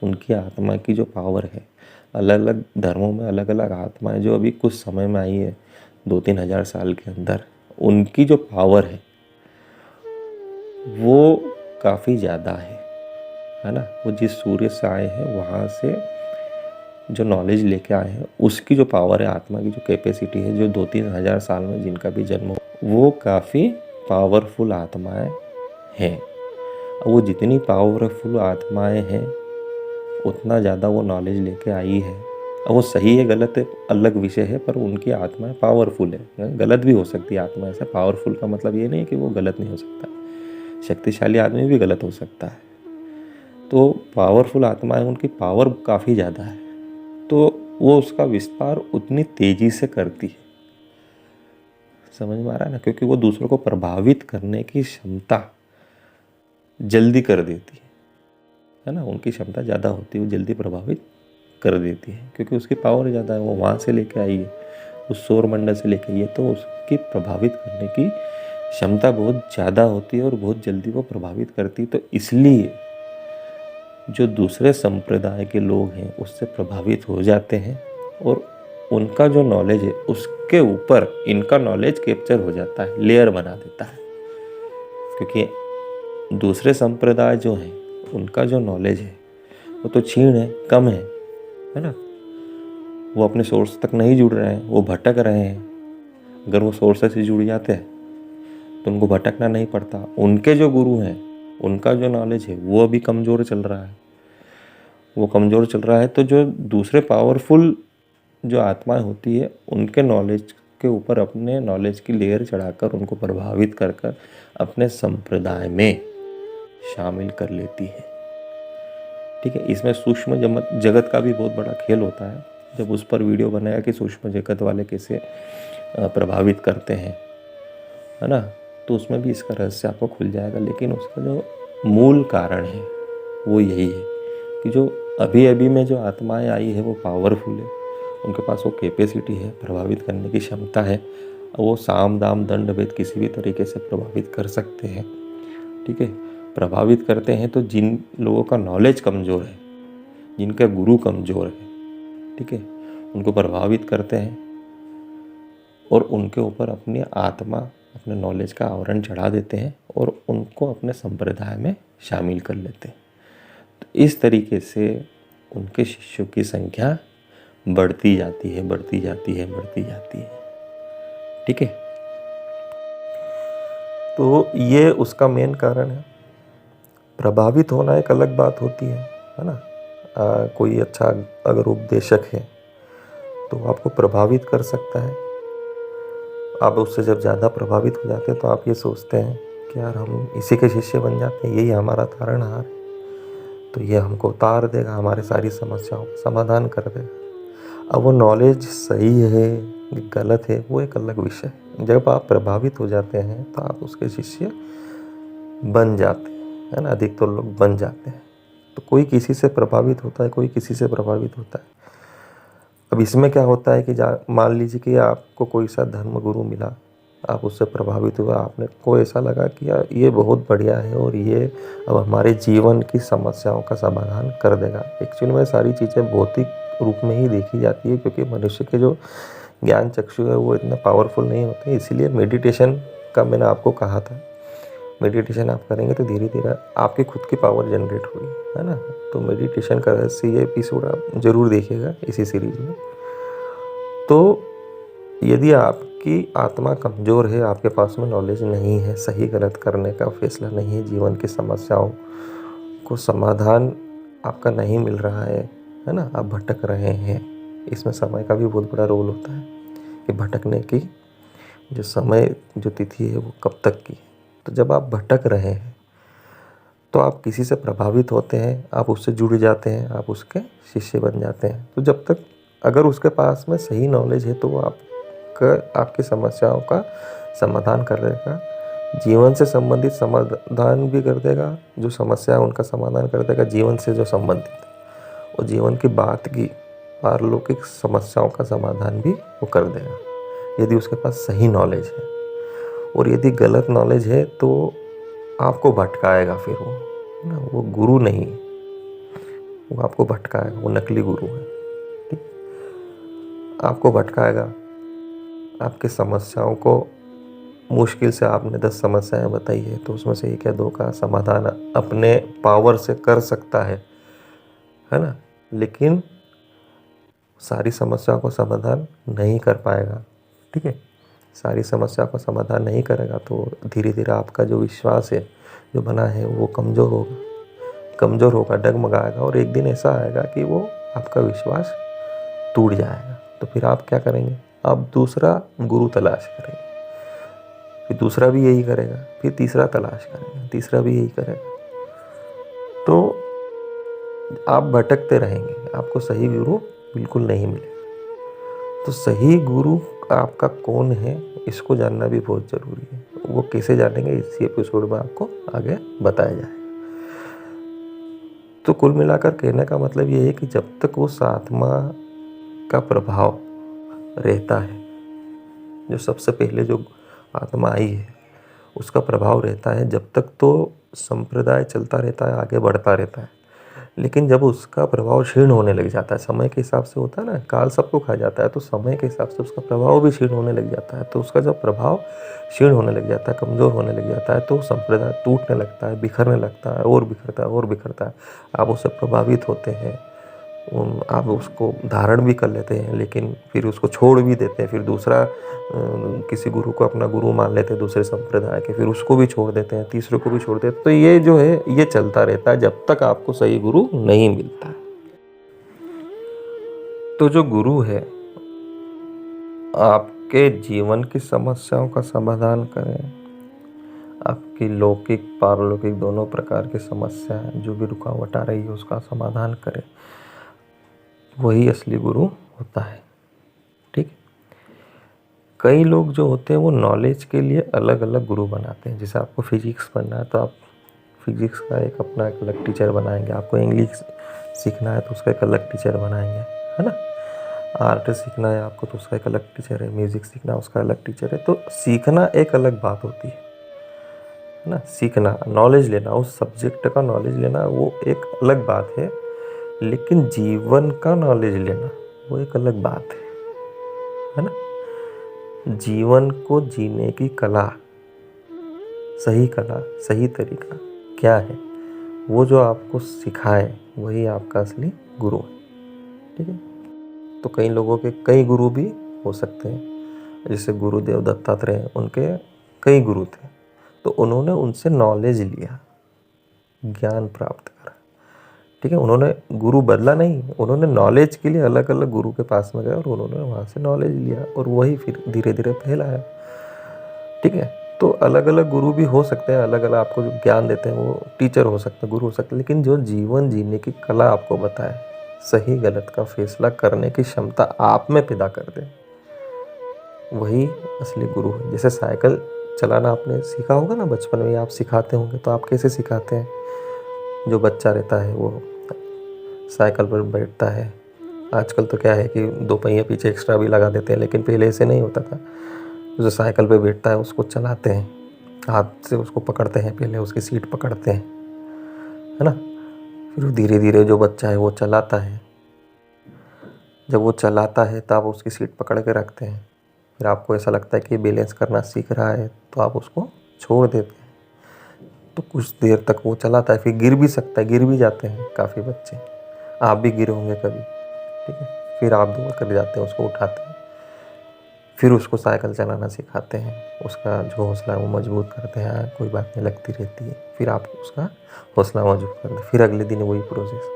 A: उनकी आत्मा की जो पावर है, अलग अलग धर्मों में अलग अलग आत्माएं जो अभी कुछ समय में आई है 2-3 हज़ार साल के अंदर, उनकी जो पावर है वो काफ़ी ज़्यादा है ना। वो जिस सूर्य से आए हैं वहाँ से जो नॉलेज लेके आए हैं, उसकी जो पावर है, आत्मा की जो कैपेसिटी है, जो 2-3 हज़ार साल में जिनका भी जन्म हो, वो काफ़ी पावरफुल आत्माएं हैं। वो जितनी पावरफुल आत्माएं हैं उतना ज़्यादा वो नॉलेज लेके आई है। अब वो सही है गलत है अलग विषय है, पर उनकी आत्माएं पावरफुल है। गलत भी हो सकती है आत्मा, ऐसा पावरफुल का मतलब ये नहीं कि वो गलत नहीं हो सकता। शक्तिशाली आदमी भी गलत हो सकता है। तो पावरफुल आत्माएं, उनकी पावर काफ़ी ज़्यादा है, तो वो उसका विस्तार उतनी तेज़ी से करती है। समझ में आ रहा है ना, क्योंकि वो दूसरों को प्रभावित करने की क्षमता जल्दी कर देती है ना। उनकी क्षमता ज़्यादा होती है, वो जल्दी प्रभावित कर देती है क्योंकि उसकी पावर ज़्यादा है। वो वहाँ से लेके आई है, उस सौर मंडल से लेके आई है, तो उसकी प्रभावित करने की क्षमता बहुत ज़्यादा होती है और बहुत जल्दी वो प्रभावित करती है। तो इसलिए जो दूसरे संप्रदाय के लोग हैं उससे प्रभावित हो जाते हैं और उनका जो नॉलेज है उसके ऊपर इनका नॉलेज कैप्चर हो जाता है, लेयर बना देता है। क्योंकि दूसरे संप्रदाय जो हैं उनका जो नॉलेज है वो तो क्षीण है, कम है ना। वो अपने सोर्स तक नहीं जुड़ रहे हैं, वो भटक रहे हैं। अगर वो सोर्स से जुड़ जाते हैं तो उनको भटकना नहीं पड़ता। उनके जो गुरु हैं उनका जो नॉलेज है वो अभी कमज़ोर चल रहा है, वो कमज़ोर चल रहा है। तो जो दूसरे पावरफुल जो आत्माएं होती है उनके नॉलेज के ऊपर अपने नॉलेज की लेयर चढ़ाकर उनको प्रभावित कर कर अपने संप्रदाय में शामिल कर लेती है। ठीक है। इसमें सूक्ष्म जगत का भी बहुत बड़ा खेल होता है। जब उस पर वीडियो बनाया कि सूक्ष्म जगत वाले कैसे प्रभावित करते हैं, है ना, तो उसमें भी इसका रहस्य आपको खुल जाएगा। लेकिन उसका जो मूल कारण है वो यही है कि जो अभी अभी में जो आत्माएं आई है वो पावरफुल है, उनके पास वो कैपेसिटी है, प्रभावित करने की क्षमता है। वो साम दाम दंड भेद किसी भी तरीके से प्रभावित कर सकते हैं। ठीक है। प्रभावित करते हैं तो जिन लोगों का नॉलेज कमज़ोर है, जिनका गुरु कमज़ोर है, ठीक है, उनको प्रभावित करते हैं और उनके ऊपर अपनी आत्मा, अपने नॉलेज का आवरण चढ़ा देते हैं और उनको अपने संप्रदाय में शामिल कर लेते हैं। तो इस तरीके से उनके शिष्यों की संख्या बढ़ती जाती है, बढ़ती जाती है, बढ़ती जाती है। ठीक है। तो ये उसका मेन कारण है। प्रभावित होना एक अलग बात होती है ना। कोई अच्छा अगर उपदेशक है तो आपको प्रभावित कर सकता है। आप उससे जब ज़्यादा प्रभावित हो जाते हैं तो आप ये सोचते हैं कि यार हम इसी के शिष्य बन जाते हैं, यही हमारा तारणहार है, तो ये हमको उतार देगा, हमारी सारी समस्याओं का समाधान कर देगा। अब वो नॉलेज सही है गलत है वो एक अलग विषय है। जब आप प्रभावित हो जाते हैं तो आप उसके शिष्य बन जाते हैं, है ना। अधिकतर लोग बन जाते हैं। तो कोई किसी से प्रभावित होता है, कोई किसी से प्रभावित होता है। अब इसमें क्या होता है कि मान लीजिए कि आपको कोई सा धर्म गुरु मिला, आप उससे प्रभावित हुए, आपने को ऐसा लगा कि यार ये बहुत बढ़िया है और ये अब हमारे जीवन की समस्याओं का समाधान कर देगा। एक्चुअली में सारी चीज़ें भौतिक रूप में ही देखी जाती है क्योंकि मनुष्य के जो ज्ञान चक्षु है वो इतना पावरफुल नहीं होते। इसीलिए मेडिटेशन का मैंने आपको कहा था, मेडिटेशन आप करेंगे तो धीरे धीरे आपकी खुद की पावर जनरेट होगी, है ना। तो मेडिटेशन का रहस्य ये एपिसोड आप ज़रूर देखिएगा इसी सीरीज में। तो यदि आपकी आत्मा कमज़ोर है, आपके पास में नॉलेज नहीं है, सही गलत करने का फैसला नहीं है, जीवन की समस्याओं को समाधान आपका नहीं मिल रहा है ना, आप भटक रहे हैं। इसमें समय का भी बहुत बड़ा रोल होता है कि भटकने की जो समय, जो तिथि है वो कब तक की है। तो जब आप भटक रहे हैं तो आप किसी से प्रभावित होते हैं, आप उससे जुड़ जाते हैं, आप उसके शिष्य बन जाते हैं। तो जब तक अगर उसके पास में सही नॉलेज है तो वो आपकी समस्याओं का समाधान कर देगा। जीवन से संबंधित समाधान भी कर देगा, जो समस्या है उनका समाधान कर देगा जीवन से जो संबंधित है, और जीवन की बात की पारलौकिक समस्याओं का समाधान भी वो कर देगा, यदि उसके पास सही नॉलेज है। और यदि गलत नॉलेज है तो आपको भटकाएगा, फिर वो ना, वो गुरु नहीं, वो आपको भटकाएगा, वो नकली गुरु है। ठीक, आपको भटकाएगा, आपकी समस्याओं को, मुश्किल से आपने 10 समस्याएं बताई है तो उसमें से एक या दो का समाधान अपने पावर से कर सकता है ना, लेकिन सारी समस्याओं को समाधान नहीं कर पाएगा। ठीक है, सारी समस्या को समाधान नहीं करेगा तो धीरे धीरे आपका जो विश्वास है जो बना है वो कमज़ोर होगा, डगमगाएगा, और एक दिन ऐसा आएगा कि वो आपका विश्वास टूट जाएगा। तो फिर आप क्या करेंगे? आप दूसरा गुरु तलाश करेंगे, फिर दूसरा भी यही करेगा, फिर तीसरा तलाश करेगा, तीसरा भी यही करेगा। तो आप भटकते रहेंगे, आपको सही गुरु बिल्कुल नहीं मिलेगा। तो सही गुरु आपका कौन है इसको जानना भी बहुत ज़रूरी है। वो कैसे जानेंगे इसी एपिसोड में आपको आगे बताया जाएगा। तो कुल मिलाकर कहने का मतलब ये है कि जब तक उस आत्मा का प्रभाव रहता है, जो सबसे पहले जो आत्मा आई है उसका प्रभाव रहता है, जब तक तो संप्रदाय चलता रहता है, आगे बढ़ता रहता है। लेकिन जब उसका प्रभाव क्षीण होने लग जाता है, समय के हिसाब से होता है ना, काल सबको खा जाता है, तो समय के हिसाब से उसका प्रभाव भी क्षीण होने लग जाता है। तो उसका जब प्रभाव क्षीण होने लग जाता है, कमज़ोर होने लग जाता है, तो संप्रदाय टूटने लगता है, बिखरने लगता है, और बिखरता है और बिखरता है। आप उससे प्रभावित होते हैं, आप उसको धारण भी कर लेते हैं, लेकिन फिर उसको छोड़ भी देते हैं, फिर दूसरा किसी गुरु को अपना गुरु मान लेते हैं दूसरे संप्रदाय के, फिर उसको भी छोड़ देते हैं, तीसरे को भी छोड़ देते हैं। तो ये जो है ये चलता रहता है जब तक आपको सही गुरु नहीं मिलता। तो जो गुरु है आपके जीवन की समस्याओं का समाधान करें, आपकी लौकिक पारलौकिक दोनों प्रकार की समस्याएं जो भी रुकावट आ रही है उसका समाधान करे, वही असली गुरु होता है। ठीक, कई लोग जो होते हैं वो नॉलेज के लिए अलग अलग गुरु बनाते हैं। जैसे आपको फिजिक्स पढ़ना है तो आप फिजिक्स का एक अपना एक अलग टीचर बनाएंगे, आपको इंग्लिश सीखना है तो उसका एक अलग टीचर बनाएंगे, है ना। आर्ट सीखना है आपको तो उसका एक अलग टीचर है, म्यूज़िक सीखना उसका अलग टीचर है। तो सीखना एक अलग बात होती है ना, सीखना, नॉलेज लेना, उस सब्जेक्ट का नॉलेज लेना वो एक अलग बात है, लेकिन जीवन का नॉलेज लेना वो एक अलग बात है ना। जीवन को जीने की कला, सही तरीका क्या है, वो जो आपको सिखाए वही आपका असली गुरु है। ठीक है, तो कई लोगों के कई गुरु भी हो सकते हैं। जैसे गुरुदेव दत्तात्रेय, उनके कई गुरु थे, तो उन्होंने उनसे नॉलेज लिया, ज्ञान प्राप्त करा। ठीक है, उन्होंने गुरु बदला नहीं, उन्होंने नॉलेज के लिए अलग अलग गुरु के पास में गए और उन्होंने वहाँ से नॉलेज लिया और वही फिर धीरे धीरे फैलाया। ठीक है, तो अलग अलग गुरु भी हो सकते हैं, अलग अलग आपको जो ज्ञान देते हैं वो टीचर हो सकते हैं, गुरु हो सकते हैं, लेकिन जो जीवन जीने की कला आपको बताए, सही गलत का फैसला करने की क्षमता आप में पैदा कर दे, वही असली गुरु है। जैसे साइकिल चलाना आपने सीखा होगा ना, बचपन में आप सिखाते होंगे, तो आप कैसे सिखाते हैं? जो बच्चा रहता है वो साइकिल पर बैठता है, आजकल तो क्या है कि 2 पहिए पीछे एक्स्ट्रा भी लगा देते हैं, लेकिन पहले ऐसे नहीं होता था। जो साइकिल पे बैठता है उसको चलाते हैं, हाथ से उसको पकड़ते हैं, पहले उसकी सीट पकड़ते हैं, है ना। फिर धीरे धीरे जो बच्चा है वो चलाता है, जब वो चलाता है तब उसकी सीट पकड़ के रखते हैं। फिर आपको ऐसा लगता है कि बैलेंस करना सीख रहा है तो आप उसको छोड़ देते हैं, तो कुछ देर तक वो चलाता है, फिर गिर भी सकता है, गिर भी जाते हैं काफ़ी बच्चे, आप भी गिरे होंगे कभी। ठीक है, फिर आप दौड़ कर जाते हैं, उसको उठाते हैं, फिर उसको साइकिल चलाना सिखाते हैं, उसका जो हौसला है वो मजबूत करते हैं, कोई बात नहीं लगती रहती है, फिर आप उसका हौसला मजबूत करते हैं, फिर अगले दिन वही प्रोसेस,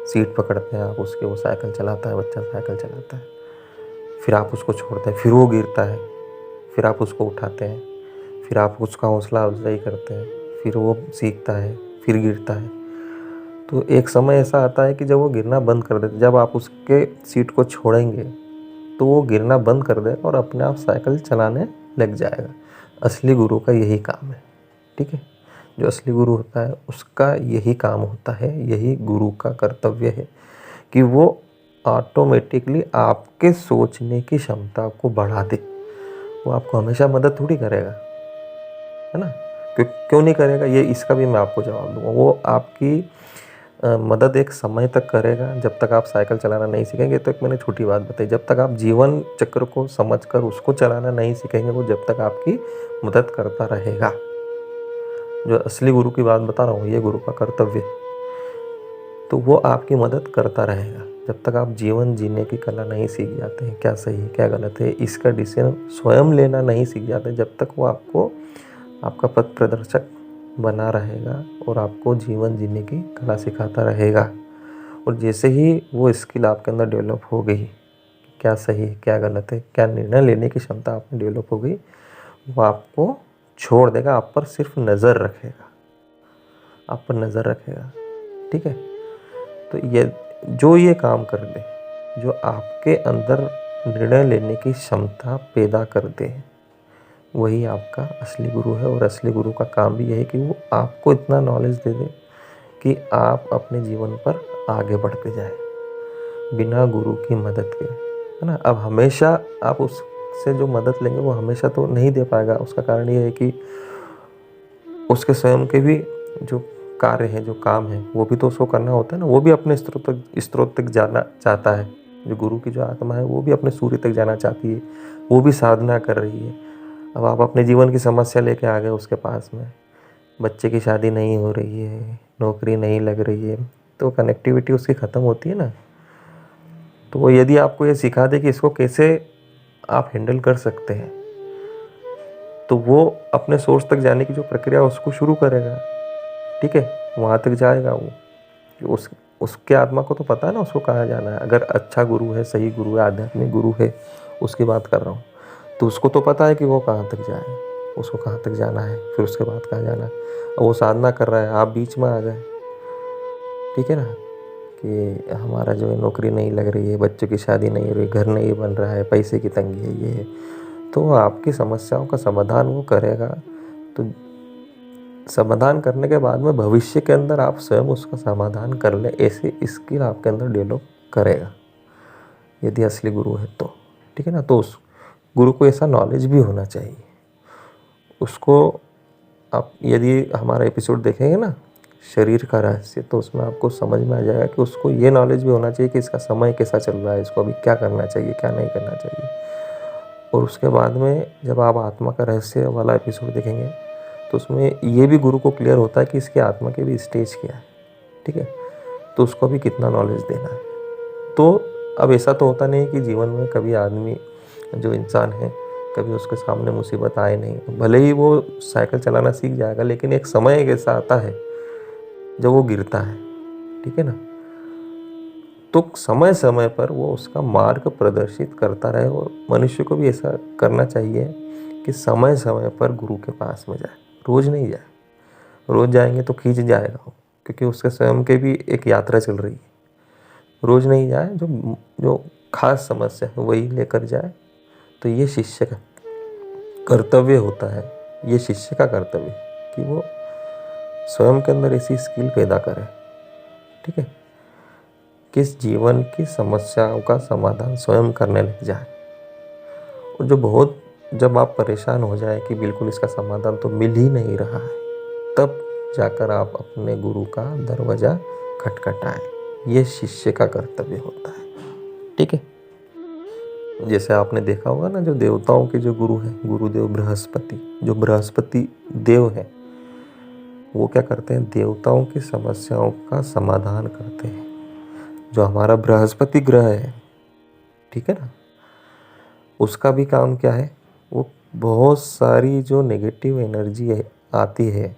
A: सीट पकड़ते हैं आप उसके, वो साइकिल चलाता है, बच्चा साइकिल चलाता है, फिर आप उसको छोड़ते हैं, फिर वो गिरता है, फिर आप उसको उठाते हैं, फिर आप उसका हौसला अफजाई करते हैं, फिर वो सीखता है, फिर गिरता है। तो एक समय ऐसा आता है कि जब वो गिरना बंद कर देते, जब आप उसके सीट को छोड़ेंगे तो वो गिरना बंद कर देगा और अपने आप साइकिल चलाने लग जाएगा। असली गुरु का यही काम है, ठीक है। जो असली गुरु होता है उसका यही काम होता है, यही गुरु का कर्तव्य है कि वो ऑटोमेटिकली आपके सोचने की क्षमता को बढ़ा दे। वो आपको हमेशा मदद थोड़ी करेगा, है ना। क्यों नहीं करेगा, ये इसका भी मैं आपको जवाब दूंगा। वो आपकी मदद एक समय तक करेगा, जब तक आप साइकिल चलाना नहीं सीखेंगे। तो एक मैंने छोटी बात बताई, जब तक आप जीवन चक्र को समझकर उसको चलाना नहीं सीखेंगे, वो जब तक आपकी मदद करता रहेगा। जो असली गुरु की बात बता रहा हूँ, ये गुरु का कर्तव्य है। तो वो आपकी मदद करता रहेगा जब तक आप जीवन जीने की कला नहीं सीख जाते हैं, क्या सही है क्या गलत है, इसका डिसीजन स्वयं लेना नहीं सीख जाते, जब तक वो आपको आपका पथ प्रदर्शक बना रहेगा और आपको जीवन जीने की कला सिखाता रहेगा। और जैसे ही वो स्किल आपके अंदर डेवलप हो गई, क्या सही है क्या गलत है, क्या निर्णय लेने की क्षमता आप में डेवलप हो गई, वो आपको छोड़ देगा, आप पर सिर्फ नज़र रखेगा, आप पर नज़र रखेगा, ठीक है। तो ये काम कर दे, जो आपके अंदर निर्णय लेने की क्षमता पैदा कर दे, वही आपका असली गुरु है। और असली गुरु का काम भी यही है कि वो आपको इतना नॉलेज दे दे कि आप अपने जीवन पर आगे बढ़ते जाए बिना गुरु की मदद के, है ना। अब हमेशा आप उससे जो मदद लेंगे वो हमेशा तो नहीं दे पाएगा। उसका कारण ये है कि उसके स्वयं के भी जो कार्य है, जो काम है, वो भी तो उसको करना होता है ना। वो भी अपने स्रोत तक जाना चाहता है। जो गुरु की जो आत्मा है वो भी अपने सूर्य तक जाना चाहती है, वो भी साधना कर रही है। अब आप अपने जीवन की समस्या लेके आ गए उसके पास में, बच्चे की शादी नहीं हो रही है, नौकरी नहीं लग रही है, तो कनेक्टिविटी उसकी ख़त्म होती है ना। तो वो यदि आपको ये सिखा दे कि इसको कैसे आप हैंडल कर सकते हैं, तो वो अपने सोर्स तक जाने की जो प्रक्रिया है उसको शुरू करेगा, ठीक है। वहाँ तक जाएगा वो। उसके आत्मा को तो पता है ना उसको कहाँ जाना है। अगर अच्छा गुरु है, सही गुरु है, आध्यात्मिक गुरु है, उसकी बात कर रहा हूँ, तो उसको तो पता है कि वो कहाँ तक जाए, उसको कहाँ तक जाना है, फिर उसके बाद कहाँ जाना है। और वो साधना कर रहा है, आप बीच में आ गए, ठीक है ना, कि हमारा जो है नौकरी नहीं लग रही है, बच्चों की शादी नहीं हो रही, घर नहीं बन रहा है, पैसे की तंगी है, ये है। तो आपकी समस्याओं का समाधान वो करेगा। तो समाधान करने के बाद में भविष्य के अंदर आप स्वयं उसका समाधान कर ले, ऐसे स्किल आपके अंदर डेवलप करेगा यदि असली गुरु है तो, ठीक है ना। तो उस गुरु को ऐसा नॉलेज भी होना चाहिए। उसको आप यदि हमारा एपिसोड देखेंगे ना, शरीर का रहस्य, तो उसमें आपको समझ में आ जाएगा कि उसको ये नॉलेज भी होना चाहिए कि इसका समय कैसा चल रहा है, इसको अभी क्या करना चाहिए क्या नहीं करना चाहिए। और उसके बाद में जब आप आत्मा का रहस्य वाला एपिसोड देखेंगे तो उसमें ये भी गुरु को क्लियर होता है कि इसके आत्मा के भी स्टेज क्या है, ठीक है। तो उसको भी कितना नॉलेज देना है। तो अब ऐसा तो होता नहीं कि जीवन में कभी आदमी जो इंसान है, कभी उसके सामने मुसीबत आए नहीं, भले ही वो साइकिल चलाना सीख जाएगा, लेकिन एक समय ऐसा आता है जब वो गिरता है, ठीक है ना। तो समय समय पर वो उसका मार्ग प्रदर्शित करता रहे। और मनुष्य को भी ऐसा करना चाहिए कि समय समय पर गुरु के पास में जाए, रोज़ नहीं जाए। रोज़ जाएंगे तो खींच जाएगा वो, क्योंकि उसके स्वयं के भी एक यात्रा चल रही है। रोज़ नहीं जाए, जो जो खास समस्या है वही लेकर जाए। तो ये शिष्य का कर्तव्य होता है, ये शिष्य का कर्तव्य है कि वो स्वयं के अंदर ऐसी स्किल पैदा करे, ठीक है, किस जीवन की समस्याओं का समाधान स्वयं करने लग जाए। और जब आप परेशान हो जाए कि बिल्कुल इसका समाधान तो मिल ही नहीं रहा है, तब जाकर आप अपने गुरु का दरवाज़ा खटखटाएं। ये शिष्य का कर्तव्य होता है, ठीक है। जैसे आपने देखा होगा ना, जो देवताओं के जो गुरु हैं, गुरुदेव बृहस्पति, जो बृहस्पति देव है, वो क्या करते हैं, देवताओं की समस्याओं का समाधान करते हैं। जो हमारा बृहस्पति ग्रह है, ठीक है ना, उसका भी काम क्या है, वो बहुत सारी जो नेगेटिव एनर्जी है आती है,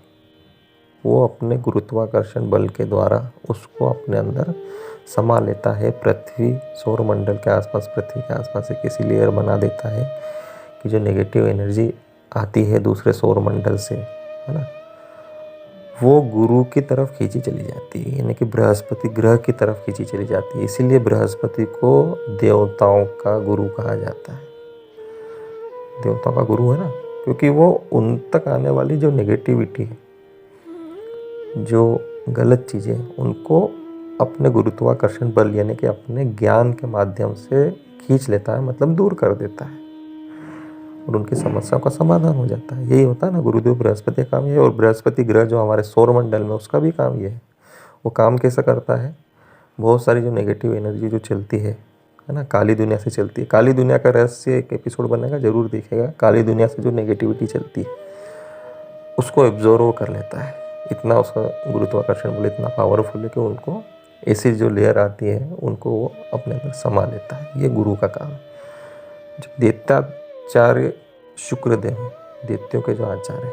A: वो अपने गुरुत्वाकर्षण बल के द्वारा उसको अपने अंदर समा लेता है। पृथ्वी सौरमंडल के आसपास, पृथ्वी के आसपास एक ऐसी लेयर बना देता है कि जो नेगेटिव एनर्जी आती है दूसरे सौरमंडल से, है ना, वो गुरु की तरफ खींची चली जाती है, यानी कि बृहस्पति ग्रह की तरफ खींची चली जाती है। इसीलिए बृहस्पति को देवताओं का गुरु कहा जाता है। देवताओं का गुरु है ना, क्योंकि वो उन तक आने वाली जो नेगेटिविटी है, जो गलत चीज़ें हैं, उनको अपने गुरुत्वाकर्षण बल यानी कि अपने ज्ञान के माध्यम से खींच लेता है, मतलब दूर कर देता है, और उनकी समस्याओं का समाधान हो जाता है। यही होता है ना, गुरुदेव बृहस्पति का काम ये है। और बृहस्पति ग्रह जो हमारे सौर मंडल में, उसका भी काम ये है। वो काम कैसा करता है, बहुत सारी जो नेगेटिव एनर्जी जो चलती है ना, काली दुनिया से चलती है। काली दुनिया का रहस्य एक एपिसोड बनेगा, जरूर देखेगा। काली दुनिया से जो नेगेटिविटी चलती है उसको एब्जॉर्व कर लेता है। इतना उसका गुरुत्वाकर्षण बल इतना पावरफुल है कि उनको ऐसी जो लेयर आती है उनको वो अपने अंदर समा लेता है। ये गुरु का काम है। जो दैत्याचार्य शुक्रदेव हैं, दैत्यों के जो आचार्य हैं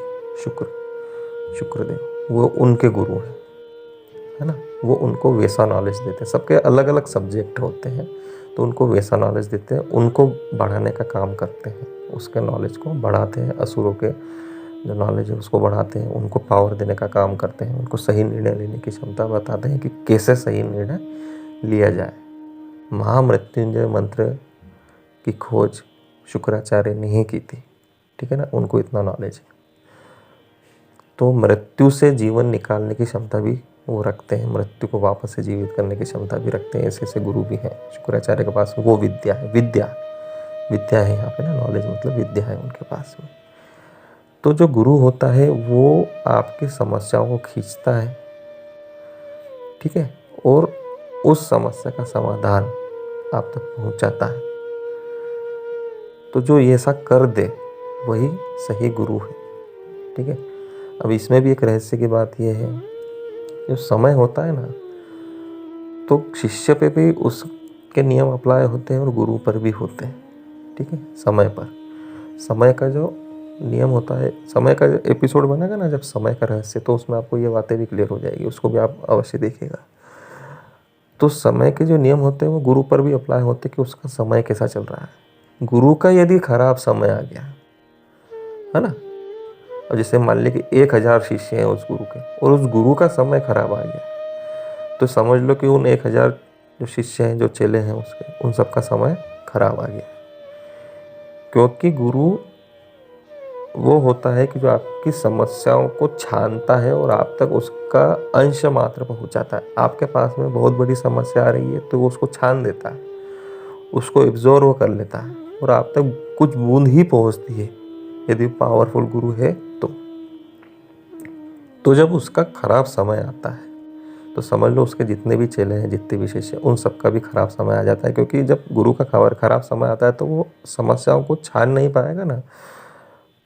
A: शुक्रदेव, वो उनके गुरु हैं, है ना। वो उनको वैसा नॉलेज देते हैं। सबके अलग अलग सब्जेक्ट होते हैं, तो उनको वैसा नॉलेज देते हैं, उनको बढ़ाने का काम करते हैं, उसके नॉलेज को बढ़ाते हैं। असुरों के जो नॉलेज है उसको बढ़ाते हैं, उनको पावर देने का काम करते हैं, उनको सही निर्णय लेने की क्षमता बताते हैं कि कैसे सही निर्णय लिया जाए। महामृत्युंजय मंत्र की खोज शुक्राचार्य ने ही की थी, ठीक है ना। उनको इतना नॉलेज है। तो मृत्यु से जीवन निकालने की क्षमता भी वो रखते हैं, मृत्यु को वापस से जीवित करने की क्षमता भी रखते हैं। ऐसे ऐसे गुरु भी हैं शुक्राचार्य के पास। वो विद्या है, विद्या है यहाँ पे ना, नॉलेज मतलब विद्या है उनके पास में। तो जो गुरु होता है वो आपकी समस्याओं को खींचता है, ठीक है, और उस समस्या का समाधान आप तक पहुंचाता है। तो जो ये ऐसा कर दे वही सही गुरु है, ठीक है। अब इसमें भी एक रहस्य की बात यह है, जो समय होता है ना, तो शिष्य पे भी उसके नियम अप्लाई होते हैं और गुरु पर भी होते हैं, ठीक है। समय पर, समय का जो नियम होता है, समय का एपिसोड बनेगा ना जब समय का रहस्य, तो उसमें आपको ये बातें भी क्लियर हो जाएगी, उसको भी आप अवश्य देखिएगा। तो समय के जो नियम होते हैं वो गुरु पर भी अप्लाई होते हैं कि उसका समय कैसा चल रहा है। गुरु का यदि खराब समय आ गया, है ना, अब जैसे मान लीजिए कि 1000 शिष्य हैं उस गुरु के, और उस गुरु का समय खराब आ गया, तो समझ लो कि उन 1000 जो शिष्य हैं, जो चेले हैं उसके, उन सबका समय खराब आ गया। क्योंकि गुरु वो होता है कि जो आपकी समस्याओं को छानता है और आप तक उसका अंश मात्र पहुंचाता है। आपके पास में बहुत बड़ी समस्या आ रही है तो वो उसको छान देता है, उसको एब्जॉर्व कर लेता है, और आप तक कुछ बूंद ही पहुंचती है यदि पावरफुल गुरु है तो जब उसका खराब समय आता है तो समझ लो उसके जितने भी चेले हैं, जितने भी शिष्य, उन सबका भी खराब समय आ जाता है। क्योंकि जब गुरु का खराब समय आता है तो वो समस्याओं को छान नहीं पाएगा ना,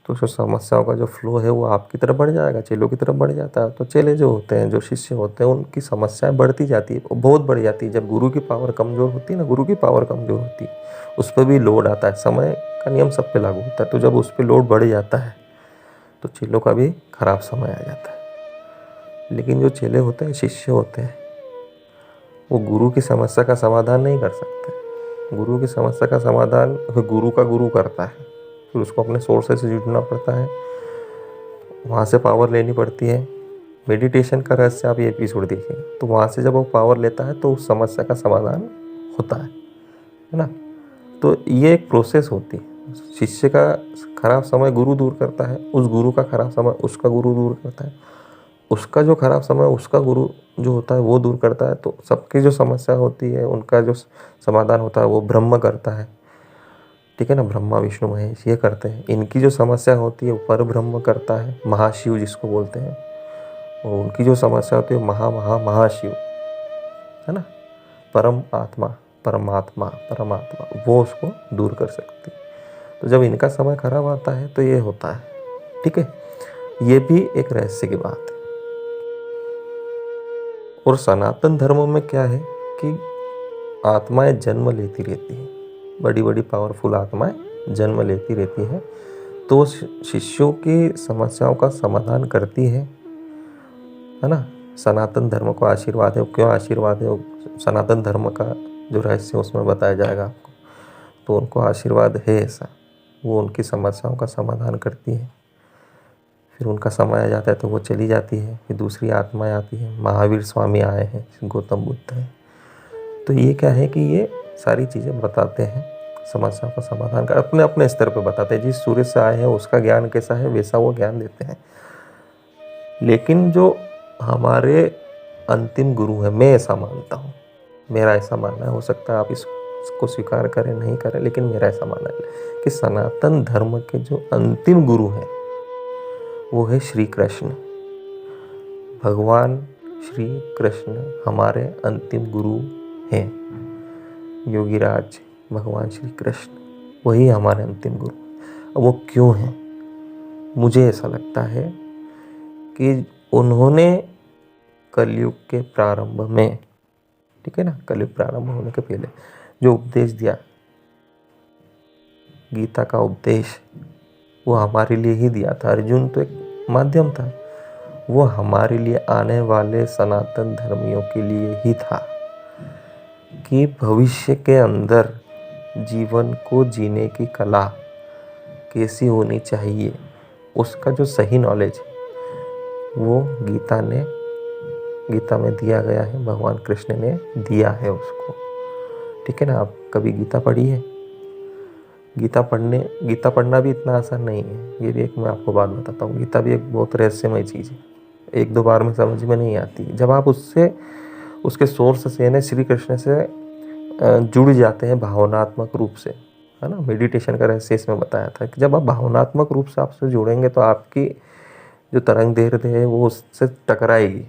A: तो जो समस्याओं का जो फ्लो है वो आपकी तरफ बढ़ जाएगा, चेलों की तरफ बढ़ जाता है। तो चेले जो होते हैं, जो शिष्य होते हैं, उनकी समस्याएं बढ़ती जाती है, बहुत बढ़ जाती है। जब गुरु की पावर कमज़ोर होती है ना, गुरु की पावर कमज़ोर होती है, उस पर भी लोड आता है। समय का नियम सब पे लागू होता है, तो जब उस पर लोड बढ़ जाता है तो चेलों का भी खराब समय आ जाता है। लेकिन जो चेले होते हैं, शिष्य होते हैं, वो गुरु की समस्या का समाधान नहीं कर सकते। गुरु की समस्या का समाधान गुरु का गुरु करता है। फिर उसको अपने सोर्स से जुड़ना पड़ता है, वहाँ से पावर लेनी पड़ती है। मेडिटेशन का रहस्य आप ये एपिसोड देखिए, तो वहाँ से जब वो पावर लेता है तो उस समस्या का समाधान होता है ना। तो ये एक प्रोसेस होती है। शिष्य का खराब समय गुरु दूर करता है, उस गुरु का खराब समय उसका गुरु दूर करता है, उसका जो खराब समय उसका गुरु जो होता है वो दूर करता है। तो सबकी जो समस्या होती है उनका जो समाधान होता है वो ब्रह्म करता है, ठीक है ना। ब्रह्मा विष्णु महेश ये करते हैं। इनकी जो समस्या होती है पर ब्रह्म करता है, महाशिव जिसको बोलते हैं। और उनकी जो समस्या होती है महाशिव, है ना, परमात्मा वो उसको दूर कर सकती है। तो जब इनका समय खराब आता है तो ये होता है, ठीक है। ये भी एक रहस्य की बात है। और सनातन धर्म में क्या है कि आत्माएं जन्म लेती रहती हैं, बड़ी बड़ी पावरफुल आत्माएं जन्म लेती रहती हैं, तो वो शिष्यों की समस्याओं का समाधान करती है ना। सनातन धर्म को आशीर्वाद है। क्यों आशीर्वाद है? सनातन धर्म का जो रहस्य उसमें बताया जाएगा आपको। तो उनको आशीर्वाद है ऐसा, वो उनकी समस्याओं का समाधान करती है। फिर उनका समय आ जाता है तो वो चली जाती है, फिर दूसरी आत्माएं आती है। महावीर स्वामी आए हैं, गौतम बुद्ध हैं। तो ये क्या है कि ये सारी चीज़ें बताते हैं समस्याओं का समाधान कर अपने अपने स्तर पे बताते हैं। जिस सूर्य से आए हैं उसका ज्ञान कैसा है वैसा वो ज्ञान देते हैं। लेकिन जो हमारे अंतिम गुरु है, मैं ऐसा मानता हूँ, मेरा ऐसा मानना है, हो सकता है आप इसको स्वीकार करें नहीं करें, लेकिन मेरा ऐसा मानना है कि सनातन धर्म के जो अंतिम गुरु हैं वो है श्री कृष्ण। भगवान श्री कृष्ण हमारे अंतिम गुरु हैं। योगीराज भगवान श्री कृष्ण वही हमारे अंतिम गुरु। अब वो क्यों हैं? मुझे ऐसा लगता है कि उन्होंने कलयुग के प्रारंभ में, ठीक है ना, कलयुग प्रारंभ होने के पहले जो उपदेश दिया, गीता का उपदेश, वो हमारे लिए ही दिया था। अर्जुन तो एक माध्यम था, वो हमारे लिए आने वाले सनातन धर्मियों के लिए ही था कि भविष्य के अंदर जीवन को जीने की कला कैसी होनी चाहिए, उसका जो सही नॉलेज है वो गीता में दिया गया है, भगवान कृष्ण ने दिया है उसको। ठीक है ना। आप कभी गीता पढ़ी है? गीता पढ़ना भी इतना आसान नहीं है। ये भी एक मैं आपको बात बताता हूँ, गीता भी एक बहुत रहस्यमय चीज़ है, एक दो बार में समझ में नहीं आती। जब आप उसके सोर्स से यानी श्री कृष्ण से जुड़ जाते हैं भावनात्मक रूप से, है ना। मेडिटेशन का रहस्य इसमें बताया था कि जब आप भावनात्मक रूप से आपसे जुड़ेंगे तो आपकी जो तरंग दैर्ध्य है वो उससे टकराएगी,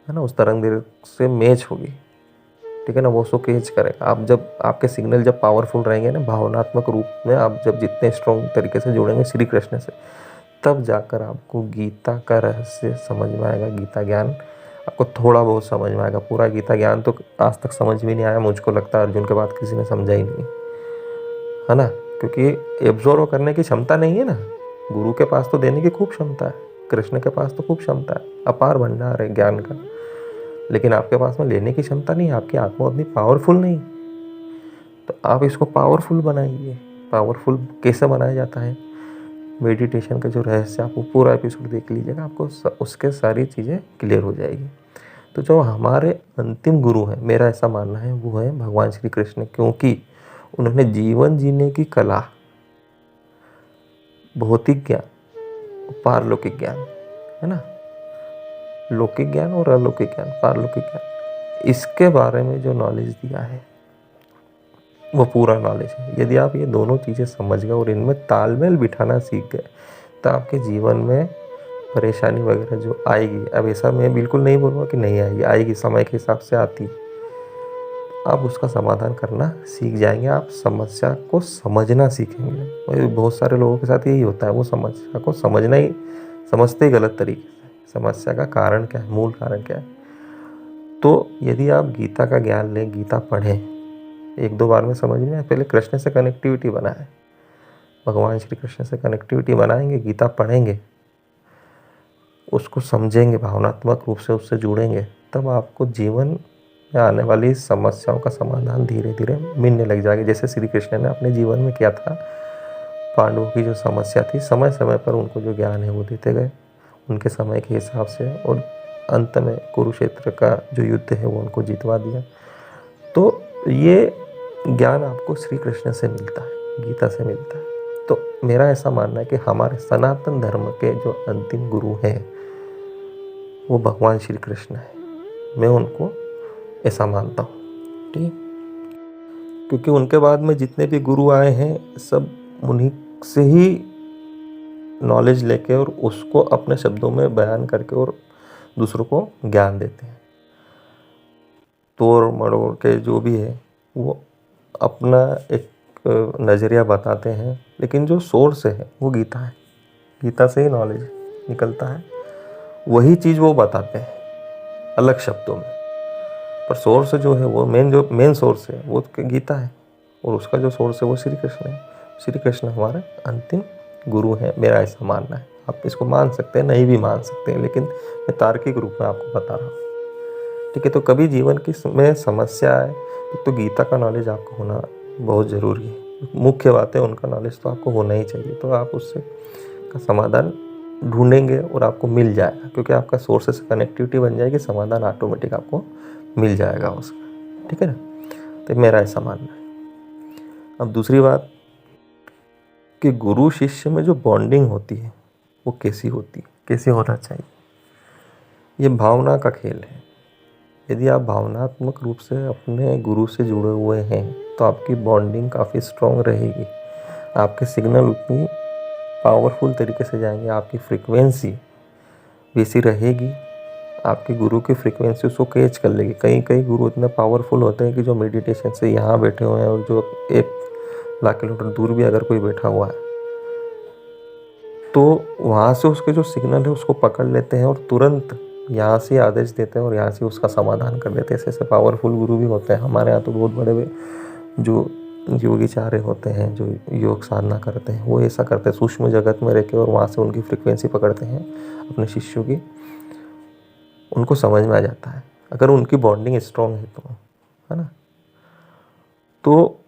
A: है ना, उस तरंग दैर्ध्य से मैच होगी, ठीक है ना, वो उसको कैच करेगा। आप जब आपके सिग्नल जब पावरफुल रहेंगे ना भावनात्मक रूप में, आप जब जितने स्ट्रॉन्ग तरीके से जुड़ेंगे श्री कृष्ण से, तब जाकर आपको गीता का रहस्य समझ में आएगा। गीता ज्ञान आपको थोड़ा बहुत समझ में आएगा। पूरा गीता ज्ञान तो आज तक समझ भी नहीं आया, मुझको लगता है अर्जुन के बाद किसी ने समझा ही नहीं, है ना, क्योंकि एब्जॉर्व करने की क्षमता नहीं है ना। गुरु के पास तो देने की खूब क्षमता है, कृष्ण के पास तो खूब क्षमता है, अपार भंडार है ज्ञान का, लेकिन आपके पास में लेने की क्षमता नहीं है, आपकी आत्मा उतनी पावरफुल नहीं। तो आप इसको पावरफुल बनाइए। पावरफुल कैसे बनाया जाता है? मेडिटेशन का जो रहस्य, आप वो पूरा एपिसोड देख लीजिएगा, आपको उसके सारी चीज़ें क्लियर हो जाएगी। तो जो हमारे अंतिम गुरु हैं, मेरा ऐसा मानना है, वो है भगवान श्री कृष्ण, क्योंकि उन्होंने जीवन जीने की कला, भौतिक ज्ञान, पारलौकिक ज्ञान, है ना, लौकिक ज्ञान और अलौकिक ज्ञान, पारलौकिक ज्ञान, इसके बारे में जो नॉलेज दिया है वो पूरा नॉलेज है। यदि आप ये दोनों चीज़ें समझ गए और इनमें तालमेल बिठाना सीख गए तो आपके जीवन में परेशानी वगैरह जो आएगी, अब ऐसा मैं बिल्कुल नहीं बोलूँगा कि नहीं आएगी, आएगी, समय के हिसाब से आती, आप उसका समाधान करना सीख जाएंगे। आप समस्या को समझना सीखेंगे। और बहुत सारे लोगों के साथ यही होता है, वो समस्या को समझते ही गलत तरीके से। समस्या का कारण क्या है, मूल कारण क्या है? तो यदि आप गीता का ज्ञान लें, गीता पढ़ें, एक दो बार में समझ में आए, पहले कृष्ण से कनेक्टिविटी बनाएं, भगवान श्री कृष्ण से कनेक्टिविटी बनाएंगे, गीता पढ़ेंगे, उसको समझेंगे, भावनात्मक रूप से उससे जुड़ेंगे, तब आपको जीवन में आने वाली समस्याओं का समाधान धीरे धीरे मिलने लग जाएगा। जैसे श्री कृष्ण ने अपने जीवन में किया था, पांडवों की जो समस्या थी, समय समय पर उनको जो ज्ञान है वो देते गए उनके समय के हिसाब से, और अंत में कुरुक्षेत्र का जो युद्ध है वो उनको जितवा दिया। तो ये ज्ञान आपको श्री कृष्ण से मिलता है, गीता से मिलता है। तो मेरा ऐसा मानना है कि हमारे सनातन धर्म के जो अंतिम गुरु हैं वो भगवान श्री कृष्ण है। मैं उनको ऐसा मानता हूँ, ठीक है, क्योंकि उनके बाद में जितने भी गुरु आए हैं सब उन्हीं से ही नॉलेज लेके और उसको अपने शब्दों में बयान करके और दूसरों को ज्ञान देते हैं। तोड़ मड़ोड़ के जो भी है वो अपना एक नज़रिया बताते हैं, लेकिन जो सोर्स है वो गीता है। गीता से ही नॉलेज निकलता है, वही चीज़ वो बताते हैं अलग शब्दों में, पर सोर्स जो है वो मेन सोर्स है वो गीता है, और उसका जो सोर्स है वो श्री कृष्ण है। श्री कृष्ण हमारे अंतिम गुरु हैं, मेरा ऐसा मानना है। आप इसको मान सकते हैं, नहीं भी मान सकते हैं, लेकिन मैं तार्किक रूप में आपको बता रहा हूँ, ठीक है। तो कभी जीवन की में समस्या आए तो गीता का नॉलेज आपको होना बहुत ज़रूरी है। मुख्य बात है, उनका नॉलेज तो आपको होना ही चाहिए, तो आप उससे का समाधान ढूंढेंगे और आपको मिल जाएगा, क्योंकि आपका सोर्स से कनेक्टिविटी बन जाएगी, समाधान ऑटोमेटिक आपको मिल जाएगा उसका, ठीक है ना। तो मेरा ऐसा मानना है। अब दूसरी बात कि गुरु शिष्य में जो बॉन्डिंग होती है वो कैसी होती है, कैसे होना चाहिए। ये भावना का खेल है। यदि आप भावनात्मक रूप से अपने गुरु से जुड़े हुए हैं तो आपकी बॉन्डिंग काफ़ी स्ट्रॉन्ग रहेगी, आपके सिग्नल उतनी पावरफुल तरीके से जाएंगे, आपकी फ्रीक्वेंसी वैसी रहेगी, आपके गुरु की फ्रीक्वेंसी उसको कैच कर लेगी। कई कई गुरु इतने पावरफुल होते हैं कि जो मेडिटेशन से यहाँ बैठे हुए हैं और जो 1 लाख किलोमीटर दूर भी अगर कोई बैठा हुआ है तो वहाँ से उसके जो सिग्नल है उसको पकड़ लेते हैं और तुरंत यहाँ से आदेश देते हैं और यहाँ से उसका समाधान कर देते हैं। ऐसे पावरफुल गुरु भी होते हैं हमारे यहाँ। तो बहुत बड़े जो योगीचार्य होते हैं, जो योग साधना करते हैं, वो ऐसा करते हैं, सूक्ष्म जगत में रह के और वहाँ से उनकी फ्रिक्वेंसी पकड़ते हैं अपने शिष्यों की। उनको समझ में आ जाता है अगर उनकी बॉन्डिंग स्ट्रॉन्ग है तो, है ना। तो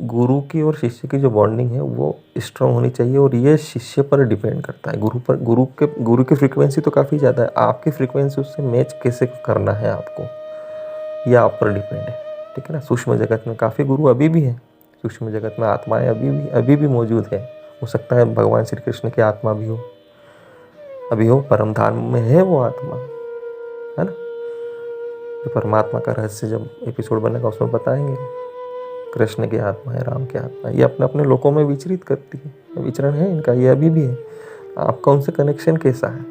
A: गुरु की और शिष्य की जो बॉन्डिंग है वो स्ट्रॉन्ग होनी चाहिए और ये शिष्य पर डिपेंड करता है। गुरु की फ्रीक्वेंसी तो काफ़ी ज़्यादा है, आपकी फ्रीक्वेंसी उससे मैच कैसे करना है आपको, ये आप पर डिपेंड है, ठीक है ना। सूक्ष्म जगत में काफ़ी गुरु अभी भी हैं, सूक्ष्म जगत में आत्माएं अभी भी मौजूद है। हो सकता है भगवान श्री कृष्ण की आत्मा भी हो, अभी हो, परम धाम में है वो आत्मा, है ना। जो परमात्मा का रहस्य जब एपिसोड बनेगा उसमें बताएंगे, कृष्ण की आत्मा है, राम की आत्मा है, ये अपने अपने लोकों में विचरित करती है, विचरण है इनका, ये अभी भी है। आपका उनसे कनेक्शन कैसा है।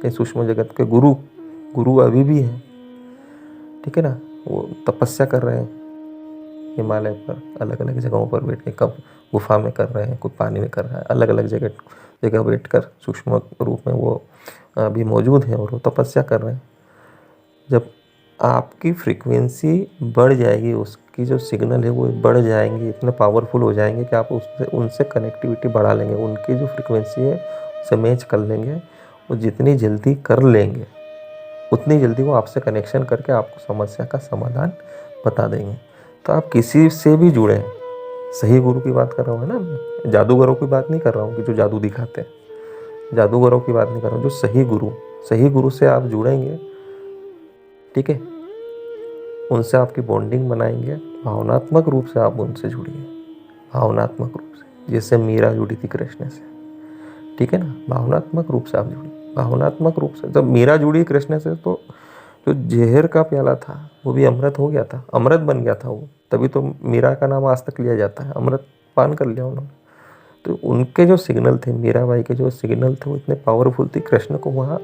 A: कहीं सूक्ष्म जगत के गुरु अभी भी है, ठीक है ना। वो तपस्या कर रहे हैं हिमालय पर, अलग अलग जगहों पर बैठ के, कब गुफा में कर रहे हैं, कोई पानी में कर रहा है, अलग अलग जगह बैठ कर सूक्ष्म रूप में वो अभी मौजूद है और वो तपस्या कर रहे हैं। जब आपकी फ्रीक्वेंसी बढ़ जाएगी, उसकी जो सिग्नल है वो बढ़ जाएंगे, इतने पावरफुल हो जाएंगे कि आप उनसे कनेक्टिविटी बढ़ा लेंगे, उनकी जो फ्रीक्वेंसी है उसे मैच कर लेंगे। वो जितनी जल्दी कर लेंगे उतनी जल्दी वो आपसे कनेक्शन करके आपको समस्या का समाधान बता देंगे। तो आप किसी से भी जुड़े, सही गुरु की बात कर रहा हूँ, है ना, जादूगरों की बात नहीं कर रहा हूँ कि जो जादू दिखाते हैं, जादूगरों की बात नहीं कर रहा हूँ, जो सही गुरु से आप जुड़ेंगे, ठीक है, उनसे आपकी बॉन्डिंग बनाएंगे, भावनात्मक रूप से आप उनसे जुड़िए, भावनात्मक रूप से, जैसे मीरा जुड़ी थी कृष्ण से, ठीक है ना। भावनात्मक रूप से आप जुड़िए, भावनात्मक रूप से। जब मीरा जुड़ी कृष्ण से तो जो जहर का प्याला था वो भी अमृत हो गया था, अमृत बन गया था वो, तभी तो मीरा का नाम आज तक लिया जाता है, अमृत पान कर लिया उन्होंने। तो उनके जो सिग्नल थे, मीराबाई के जो सिग्नल थे वो इतने पावरफुल थे, कृष्ण को वहाँ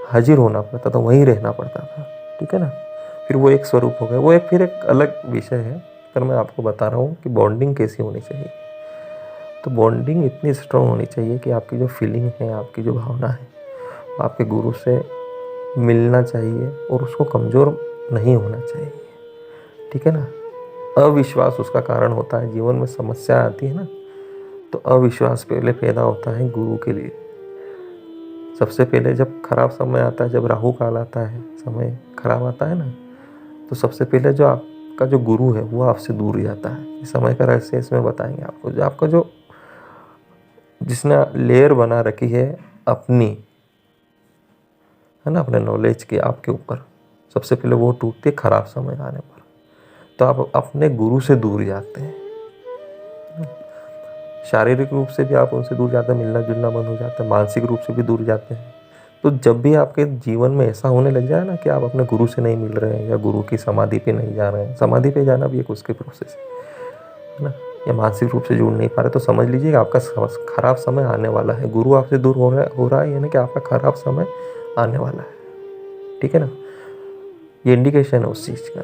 A: हाजिर होना पड़ता था, वहीं रहना पड़ता था, ठीक है ना। फिर वो एक स्वरूप हो गया, वो फिर एक अलग विषय है, पर मैं आपको बता रहा हूँ कि बॉन्डिंग कैसी होनी चाहिए। तो बॉन्डिंग इतनी स्ट्रॉन्ग होनी चाहिए कि आपकी जो फीलिंग है, आपकी जो भावना है, आपके गुरु से मिलना चाहिए और उसको कमज़ोर नहीं होना चाहिए, ठीक है ना। अविश्वास उसका कारण होता है, जीवन में समस्या आती है ना, तो अविश्वास पहले पैदा होता है गुरु के लिए। सबसे पहले जब खराब समय आता है, जब राहु काल आता है, समय खराब आता है ना, तो सबसे पहले जो आपका जो गुरु है वो आपसे दूर जाता है। इस समय का रहस्य इसमें बताएंगे आपको। जो आपका जो जिसने लेयर बना रखी है अपनी, है ना, अपने नॉलेज की आपके ऊपर, सबसे पहले वो टूटती है खराब समय आने पर। तो आप अपने गुरु से दूर जाते हैं, शारीरिक रूप से भी आप उनसे दूर जाते हैं, मिलना जुलना बंद हो जाता है, मानसिक रूप से भी दूर जाते हैं। तो जब भी आपके जीवन में ऐसा होने लग जाए ना कि आप अपने गुरु से नहीं मिल रहे हैं या गुरु की समाधि पे नहीं जा रहे हैं, समाधि पे जाना भी एक उसके प्रोसेस है ना, या मानसिक रूप से जुड़ नहीं पा रहे, तो समझ लीजिए कि आपका खराब समय आने वाला है। गुरु आपसे दूर हो रहा है यानी कि आपका खराब समय आने वाला है, ठीक है ना। ये इंडिकेशन है उस चीज़ का।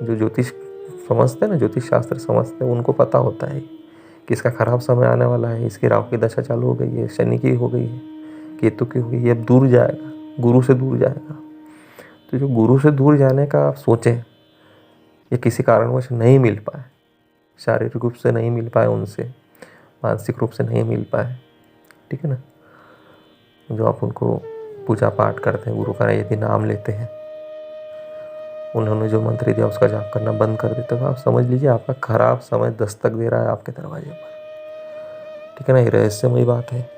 A: जो ज्योतिष समझते हैं ना, ज्योतिष शास्त्र समझते हैं, उनको पता होता है कि इसका खराब समय आने वाला है, इसकी राहु की दशा चालू हो गई है, शनि की हो गई है, केतु की हो गई है, अब दूर जाएगा, गुरु से दूर जाएगा। तो जो गुरु से दूर जाने का आप सोचें, ये किसी कारणवश नहीं मिल पाए, शारीरिक रूप से नहीं मिल पाए उनसे, मानसिक रूप से नहीं मिल पाए, ठीक है ना, जो आप उनको पूजा पाठ करते हैं, गुरु का यदि नाम लेते हैं, उन्होंने जो मंत्र दिया उसका जाप करना बंद कर देते हो, आप समझ लीजिए आपका खराब समय दस्तक दे रहा है आपके दरवाजे पर, ठीक है ना। ये रहस्यमयी बात है।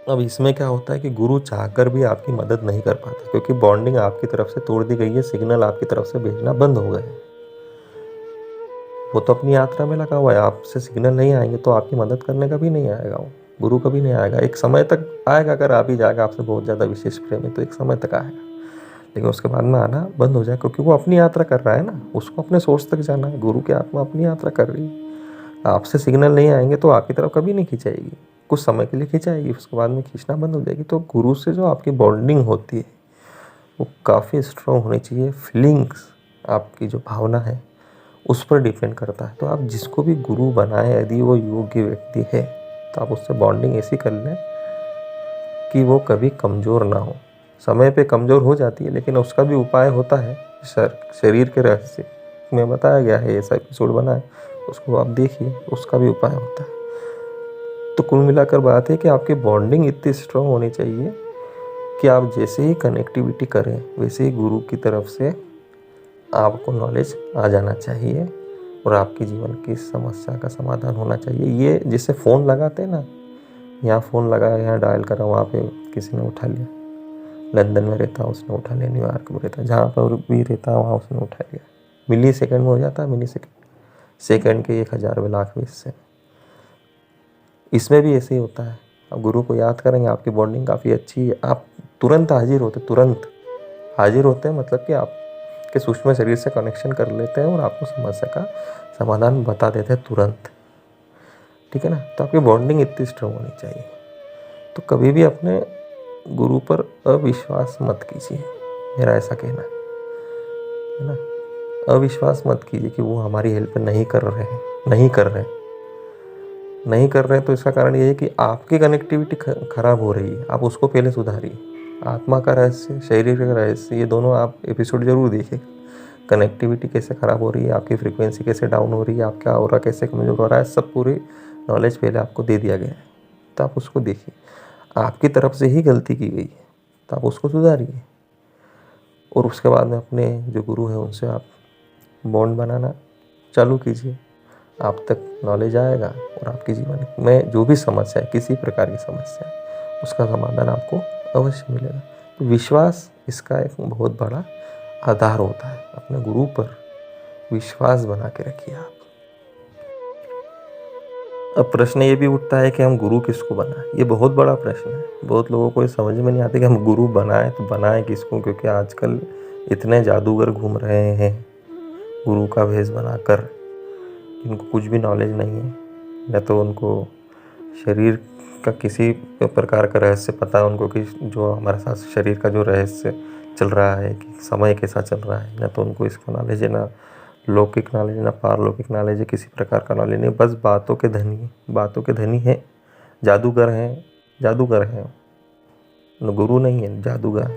A: अब इसमें क्या होता है कि गुरु चाहकर भी आपकी मदद नहीं कर पाता, क्योंकि बॉन्डिंग आपकी तरफ से तोड़ दी गई है, सिग्नल आपकी तरफ से भेजना बंद हो गए हैं, वो तो अपनी यात्रा में लगा हुआ है, आपसे सिग्नल नहीं आएंगे तो आपकी मदद करने का भी नहीं आएगा, वो गुरु कभी नहीं आएगा। एक समय तक आएगा, अगर आ भी जाएगा आपसे बहुत ज़्यादा विशेष प्रेम है तो एक समय तक आएगा, लेकिन उसके बाद में आना बंद हो जाए, क्योंकि वो अपनी यात्रा कर रहा है ना, उसको अपने सोर्स तक जाना है। गुरु की आत्मा अपनी यात्रा कर रही है, आपसे सिग्नल नहीं आएंगे तो आपकी तरफ कभी नहीं खिंचाएगी, कुछ समय के लिए खिंचाएगी, उसके बाद में खींचना बंद हो जाएगी। तो गुरु से जो आपकी बॉन्डिंग होती है वो काफ़ी स्ट्रॉन्ग होनी चाहिए। फीलिंग्स, आपकी जो भावना है उस पर डिपेंड करता है। तो आप जिसको भी गुरु बनाएं, यदि वो योग्य व्यक्ति है तो आप उससे बॉन्डिंग ऐसी कर लें कि वो कभी कमज़ोर ना हो। समय पे कमज़ोर हो जाती है, लेकिन उसका भी उपाय होता है। शरीर के रहस्य में बताया गया है, ऐसा एपिसोड बना है, उसको आप देखिए, उसका भी उपाय होता है। तो कुल मिलाकर बात है कि आपकी बॉन्डिंग इतनी स्ट्रॉन्ग होनी चाहिए कि आप जैसे ही कनेक्टिविटी करें वैसे ही गुरु की तरफ से आपको नॉलेज आ जाना चाहिए और आपके जीवन की समस्या का समाधान होना चाहिए। ये जिससे फ़ोन लगाते हैं ना, यहाँ फ़ोन लगाया, यहाँ डायल करा, वहाँ पे किसी ने उठा लिया, लंदन में रहता उसने उठा लिया, न्यूयॉर्क में रहता, जहाँ पर भी रहता वहाँ उसने उठा लिया। मिली सेकेंड में हो जाता है, मिली सेकेंड के 1000 लाख भी इससे। इसमें भी ऐसे ही होता है। आप गुरु को याद करेंगे, आपकी बॉन्डिंग काफ़ी अच्छी है, आप तुरंत हाजिर होते हैं, मतलब कि आपके सूक्ष्म शरीर से कनेक्शन कर लेते हैं और आपको समस्या का समाधान बता देते हैं तुरंत। ठीक है ना। तो आपकी बॉन्डिंग इतनी स्ट्रांग होनी चाहिए। तो कभी भी अपने गुरु पर अविश्वास मत कीजिए, मेरा ऐसा कहना है ना। अविश्वास मत कीजिए कि वो हमारी हेल्प नहीं कर रहे हैं। तो इसका कारण ये है कि आपकी कनेक्टिविटी खराब हो रही है, आप उसको पहले सुधारिए। आत्मा का रहस्य, शरीर का रहस्य, ये दोनों आप एपिसोड जरूर देखिए। कनेक्टिविटी कैसे ख़राब हो रही है, आपकी फ्रीक्वेंसी कैसे डाउन हो रही है, आपका ऑरा कैसे कमज़ोर हो रहा है, सब पूरी नॉलेज पहले आपको दे दिया गया है। तो आप उसको देखिए। आपकी तरफ से ही गलती की गई है तो आप उसको सुधारिए, और उसके बाद में अपने जो गुरु हैं उनसे आप बॉन्ड बनाना चालू कीजिए। आप तक नॉलेज आएगा और आपके जीवन में जो भी समस्या है, किसी प्रकार की समस्या है, उसका समाधान आपको अवश्य मिलेगा। तो विश्वास इसका एक बहुत बड़ा आधार होता है। अपने गुरु पर विश्वास बना के रखिए आप। अब प्रश्न ये भी उठता है कि हम गुरु किसको बनाएं। ये बहुत बड़ा प्रश्न है। बहुत लोगों को ये समझ में नहीं आता कि हम गुरु बनाएं तो बनाएं किसको, क्योंकि आजकल इतने जादूगर घूम रहे हैं गुरु का भेष बनाकर, इनको कुछ भी नॉलेज नहीं है, न तो उनको शरीर का किसी प्रकार का रहस्य पता है उनको, कि जो हमारे साथ शरीर का जो रहस्य चल रहा है, कि समय कैसा चल रहा है, न तो उनको इसका नॉलेज है, ना लौकिक नॉलेज, ना पारलौकिक नॉलेज है, किसी प्रकार का नॉलेज नहीं। बस बातों के धनी हैं, जादूगर हैं। गुरु नहीं है, जादूगर।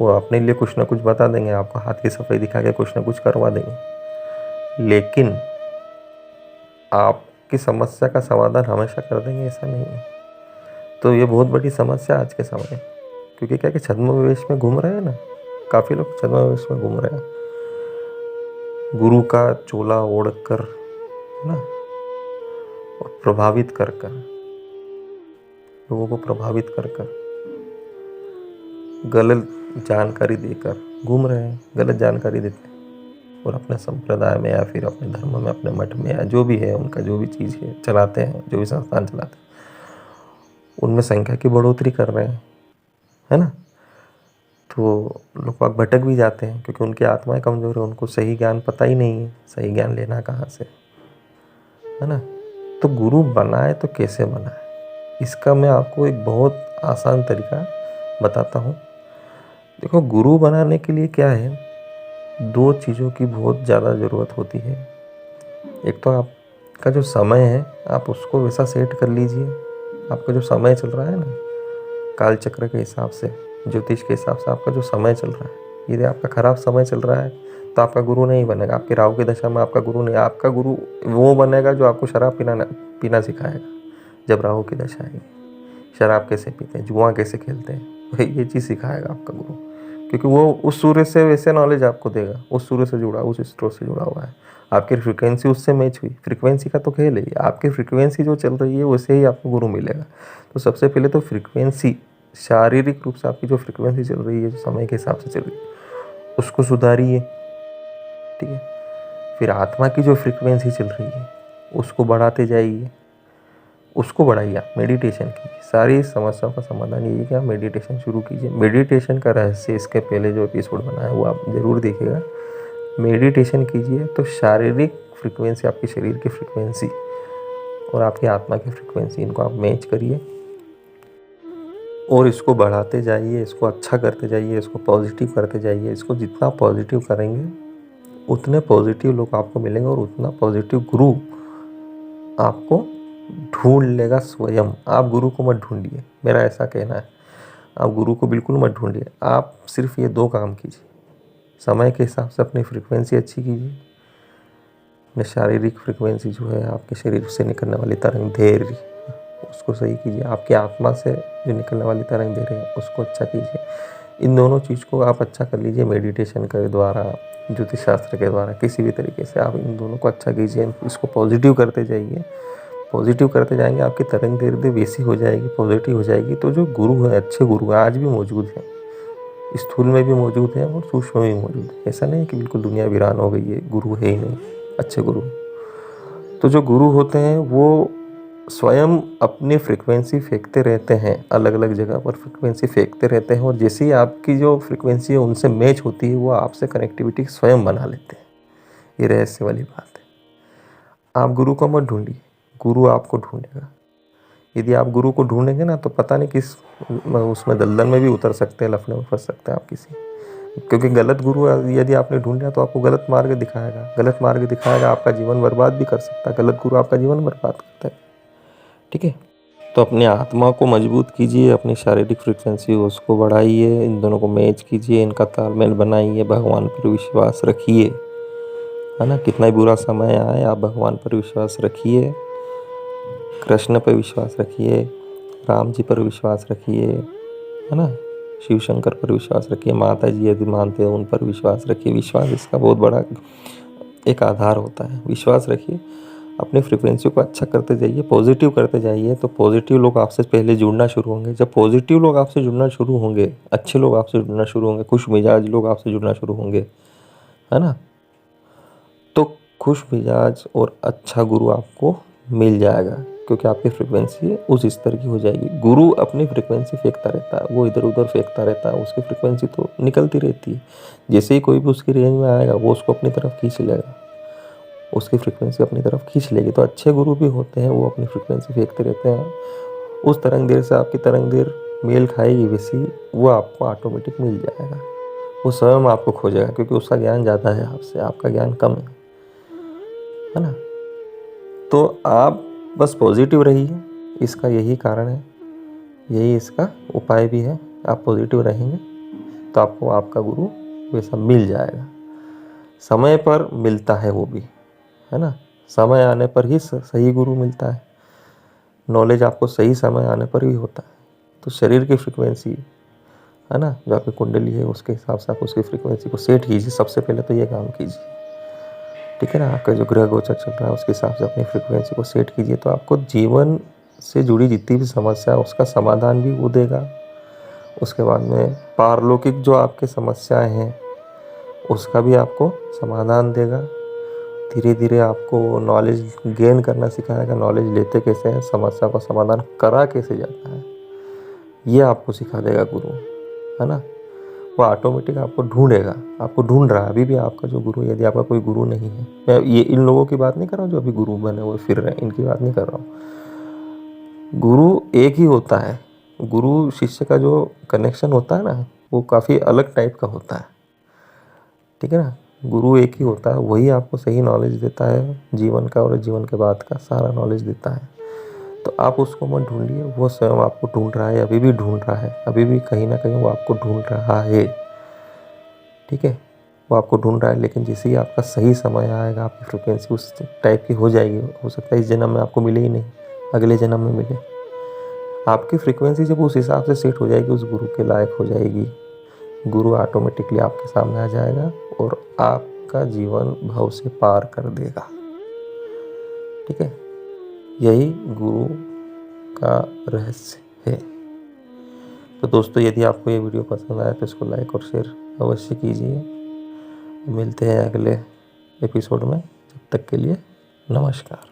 A: वो अपने लिए कुछ ना कुछ बता देंगे, आपको हाथ की सफाई दिखा के कुछ ना कुछ करवा देंगे, लेकिन आपकी समस्या का समाधान हमेशा कर देंगे ऐसा नहीं है। तो ये बहुत बड़ी समस्या आज के समय, क्योंकि क्या कि छद्मवेश में घूम रहे हैं ना, काफ़ी लोग छद्मवेश में घूम रहे हैं, गुरु का चोला ओढ़ कर ना, और लोगों को प्रभावित कर गलत जानकारी देकर घूम रहे हैं, गलत जानकारी देते हैं, और अपने संप्रदाय में या फिर अपने धर्म में, अपने मठ में, या जो भी है उनका जो भी चीज़ है चलाते हैं, जो भी संस्थान चलाते हैं, उनमें संख्या की बढ़ोतरी कर रहे हैं, है ना। तो लोग बाग भटक भी जाते हैं, क्योंकि उनकी आत्माएं कमज़ोर है, उनको सही ज्ञान पता ही नहीं है, सही ज्ञान लेना कहाँ से, है ना। तो गुरु बनाए तो कैसे बनाए, इसका मैं आपको एक बहुत आसान तरीका बताता हूँ। देखो, गुरु बनाने के लिए क्या है, 2 चीज़ों की बहुत ज़्यादा ज़रूरत होती है। एक तो आपका जो समय है, आप उसको वैसा सेट कर लीजिए। आपका जो समय चल रहा है ना, काल चक्र के हिसाब से, ज्योतिष के हिसाब से आपका जो समय चल रहा है, यदि आपका खराब समय चल रहा है तो आपका गुरु नहीं बनेगा। आपके राहु की दशा में आपका गुरु नहीं, आपका गुरु वो बनेगा जो आपको शराब पीना सिखाएगा जब राहु की दशा आएगी। शराब कैसे पीते हैं, जुआ कैसे खेलते हैं, वही ये चीज़ सिखाएगा आपका गुरु, क्योंकि वो उस सूर्य से वैसे नॉलेज आपको देगा, उस सूर्य से जुड़ा, उस स्रोत से जुड़ा हुआ है। आपकी फ्रीक्वेंसी उससे मैच हुई, फ्रीक्वेंसी का तो खेल है, आपकी फ्रीक्वेंसी जो चल रही है वैसे ही आपको गुरु मिलेगा। तो सबसे पहले तो फ्रीक्वेंसी, शारीरिक रूप से आपकी जो फ्रीक्वेंसी चल रही है, जो समय के हिसाब से चल रही है, उसको सुधारिए, ठीक है। फिर आत्मा की जो फ्रीक्वेंसी चल रही है उसको बढ़ाते जाइए, उसको बढ़ाइए। आप मेडिटेशन कीजिए, सारी समस्याओं का समाधान यही है कि आप मेडिटेशन शुरू कीजिए। मेडिटेशन का रहस्य इसके पहले जो एपिसोड बनाया वो आप ज़रूर देखिएगा। मेडिटेशन कीजिए तो शारीरिक फ्रीक्वेंसी, आपके शरीर की फ्रीक्वेंसी और आपकी आत्मा की फ्रीक्वेंसी, इनको आप मैच करिए और इसको बढ़ाते जाइए, इसको अच्छा करते जाइए, इसको पॉजिटिव करते जाइए। इसको जितना पॉजिटिव करेंगे उतने पॉजिटिव लोग आपको मिलेंगे और उतना पॉजिटिव गुरु आपको ढूंढ लेगा स्वयं। आप गुरु को मत ढूंढिए, मेरा ऐसा कहना है। आप गुरु को बिल्कुल मत ढूंढिए, आप सिर्फ ये 2 काम कीजिए। समय के हिसाब से अपनी फ्रीक्वेंसी अच्छी कीजिए, अपने शारीरिक फ्रीक्वेंसी जो है आपके शरीर से निकलने वाली तरंग दैर्घ्य उसको सही कीजिए। आपकी आत्मा से जो निकलने वाली तरंग दैर्घ्य है उसको अच्छा कीजिए। इन दोनों चीज़ को आप अच्छा कर लीजिए मेडिटेशन के द्वारा, ज्योतिष शास्त्र के द्वारा, किसी भी तरीके से आप इन दोनों को अच्छा कीजिए। इसको पॉजिटिव करते जाइए, पॉजिटिव करते जाएंगे, आपकी तरंग दैर्घ्य वैसी हो जाएगी, पॉजिटिव हो जाएगी। तो जो गुरु है, अच्छे गुरु आज भी मौजूद हैं, स्थूल में भी मौजूद हैं और सूक्ष्म में भी मौजूद है। ऐसा नहीं कि बिल्कुल दुनिया वीरान हो गई है, गुरु है ही नहीं, अच्छे गुरु। तो जो गुरु होते हैं वो स्वयं अपनी फ्रीक्वेंसी फेंकते रहते हैं, अलग अलग जगह पर फ्रीक्वेंसी फेंकते रहते हैं और जैसे ही आपकी जो फ्रीक्वेंसी है उनसे मैच होती है वो आपसे कनेक्टिविटी स्वयं बना लेते हैं। ये रहस्य वाली बात है। आप गुरु को मत ढूंढिए, गुरु आपको ढूंढेगा। यदि आप गुरु को ढूंढेंगे ना तो पता नहीं किस उसमें दलदल में भी उतर सकते हैं, लफड़े में फंस सकते हैं आप किसी। क्योंकि गलत गुरु यदि आपने ढूंढ लिया तो आपको गलत मार्ग दिखाएगा, गलत मार्ग दिखाएगा, आपका जीवन बर्बाद भी कर सकता है। गलत गुरु आपका जीवन बर्बाद करता है। ठीक है, तो अपनी आत्मा को मजबूत कीजिए, अपनी शारीरिक फ्रिक्वेंसी उसको बढ़ाइए, इन दोनों को मैच कीजिए, इनका तालमेल बनाइए, भगवान पर विश्वास रखिए, है ना। कितना ही बुरा समय आए आप भगवान पर विश्वास रखिए, कृष्ण पर विश्वास रखिए, राम जी पर विश्वास रखिए, है ना, शिव शंकर पर विश्वास रखिए, माता जी यदि मानते हैं उन पर विश्वास रखिए। विश्वास इसका बहुत बड़ा एक आधार होता है। विश्वास रखिए, अपनी फ्रीक्वेंसी को अच्छा करते जाइए, पॉजिटिव करते जाइए, तो पॉजिटिव लोग आपसे पहले जुड़ना शुरू होंगे। जब पॉजिटिव लोग आपसे जुड़ना शुरू होंगे, अच्छे लोग आपसे जुड़ना शुरू होंगे, खुश मिजाज लोग आपसे जुड़ना शुरू होंगे, है ना, तो खुश मिजाज और अच्छा गुरु आपको मिल जाएगा, क्योंकि आपकी फ्रीक्वेंसी उस स्तर की हो जाएगी। गुरु अपनी फ्रीक्वेंसी फेंकता रहता है, वो इधर उधर फेंकता रहता है, उसकी फ्रीक्वेंसी तो निकलती रहती है। जैसे ही कोई भी उसकी रेंज में आएगा वो उसको अपनी तरफ खींच लेगा, उसकी फ्रीक्वेंसी अपनी तरफ खींच लेगी। तो अच्छे गुरु भी होते हैं, वो अपनी फ्रीक्वेंसी फेंकते रहते हैं, उस तरंग दैर्घ्य से आपकी तरंग दैर्घ्य मेल खाएगी, वैसी वो आपको ऑटोमेटिक मिल जाएगा। वो स्वयं आपको खोजेगा, क्योंकि उसका ज्ञान ज़्यादा है आपसे, आपका ज्ञान कम है ना। तो आप बस पॉजिटिव रहिए, इसका यही कारण है, यही इसका उपाय भी है। आप पॉजिटिव रहेंगे तो आपको आपका गुरु वैसा मिल जाएगा, समय पर मिलता है वो भी, है ना। समय आने पर ही सही गुरु मिलता है, नॉलेज आपको सही समय आने पर ही होता है। तो शरीर की फ्रीक्वेंसी, है ना, जो आपकी कुंडली है उसके हिसाब से आप उसकी फ्रीक्वेंसी को सेट कीजिए। सबसे पहले तो ये काम कीजिए, ठीक है ना। आपका जो ग्रह गोचर चल रहा है उसके हिसाब से अपनी फ्रीक्वेंसी को सेट कीजिए, तो आपको जीवन से जुड़ी जितनी भी समस्या है उसका समाधान भी वो देगा। उसके बाद में पारलौकिक जो आपके समस्याएं हैं उसका भी आपको समाधान देगा। धीरे धीरे आपको नॉलेज गेन करना सिखाएगा, नॉलेज लेते कैसे हैं, समस्या का समाधान करा कैसे जाता है, ये आपको सिखा देगा गुरु, है ना। वो ऑटोमेटिक आपको ढूंढेगा, आपको ढूंढ रहा है अभी भी। आपका जो गुरु, यदि आपका कोई गुरु नहीं है, मैं ये इन लोगों की बात नहीं कर रहा हूँ जो अभी गुरु बने हुए फिर रहे हैं, इनकी बात नहीं कर रहा हूँ। गुरु एक ही होता है, गुरु शिष्य का जो कनेक्शन होता है ना वो काफ़ी अलग टाइप का होता है, ठीक है ना। गुरु एक ही होता है, वही आपको सही नॉलेज देता है जीवन का, और जीवन के बाद का सारा नॉलेज देता है। तो आप उसको मत ढूंढिए, वो स्वयं आपको ढूंढ रहा है, अभी भी ढूंढ रहा है, अभी भी कहीं ना कहीं वो आपको ढूंढ रहा है, ठीक है। वो आपको ढूंढ रहा है, लेकिन जैसे ही आपका सही समय आएगा, आपकी फ्रिक्वेंसी उस टाइप की हो जाएगी। हो सकता है इस जन्म में आपको मिले ही नहीं, अगले जन्म में मिले। आपकी फ्रिक्वेंसी जब उस हिसाब से सेट हो जाएगी, उस गुरु के लायक हो जाएगी, गुरु ऑटोमेटिकली आपके सामने आ जाएगा और आपका जीवन भव से पार कर देगा, ठीक है। यही गुरु का रहस्य है। तो दोस्तों, यदि आपको ये वीडियो पसंद आया तो इसको लाइक और शेयर अवश्य कीजिए। मिलते हैं अगले एपिसोड में। तब तक के लिए नमस्कार।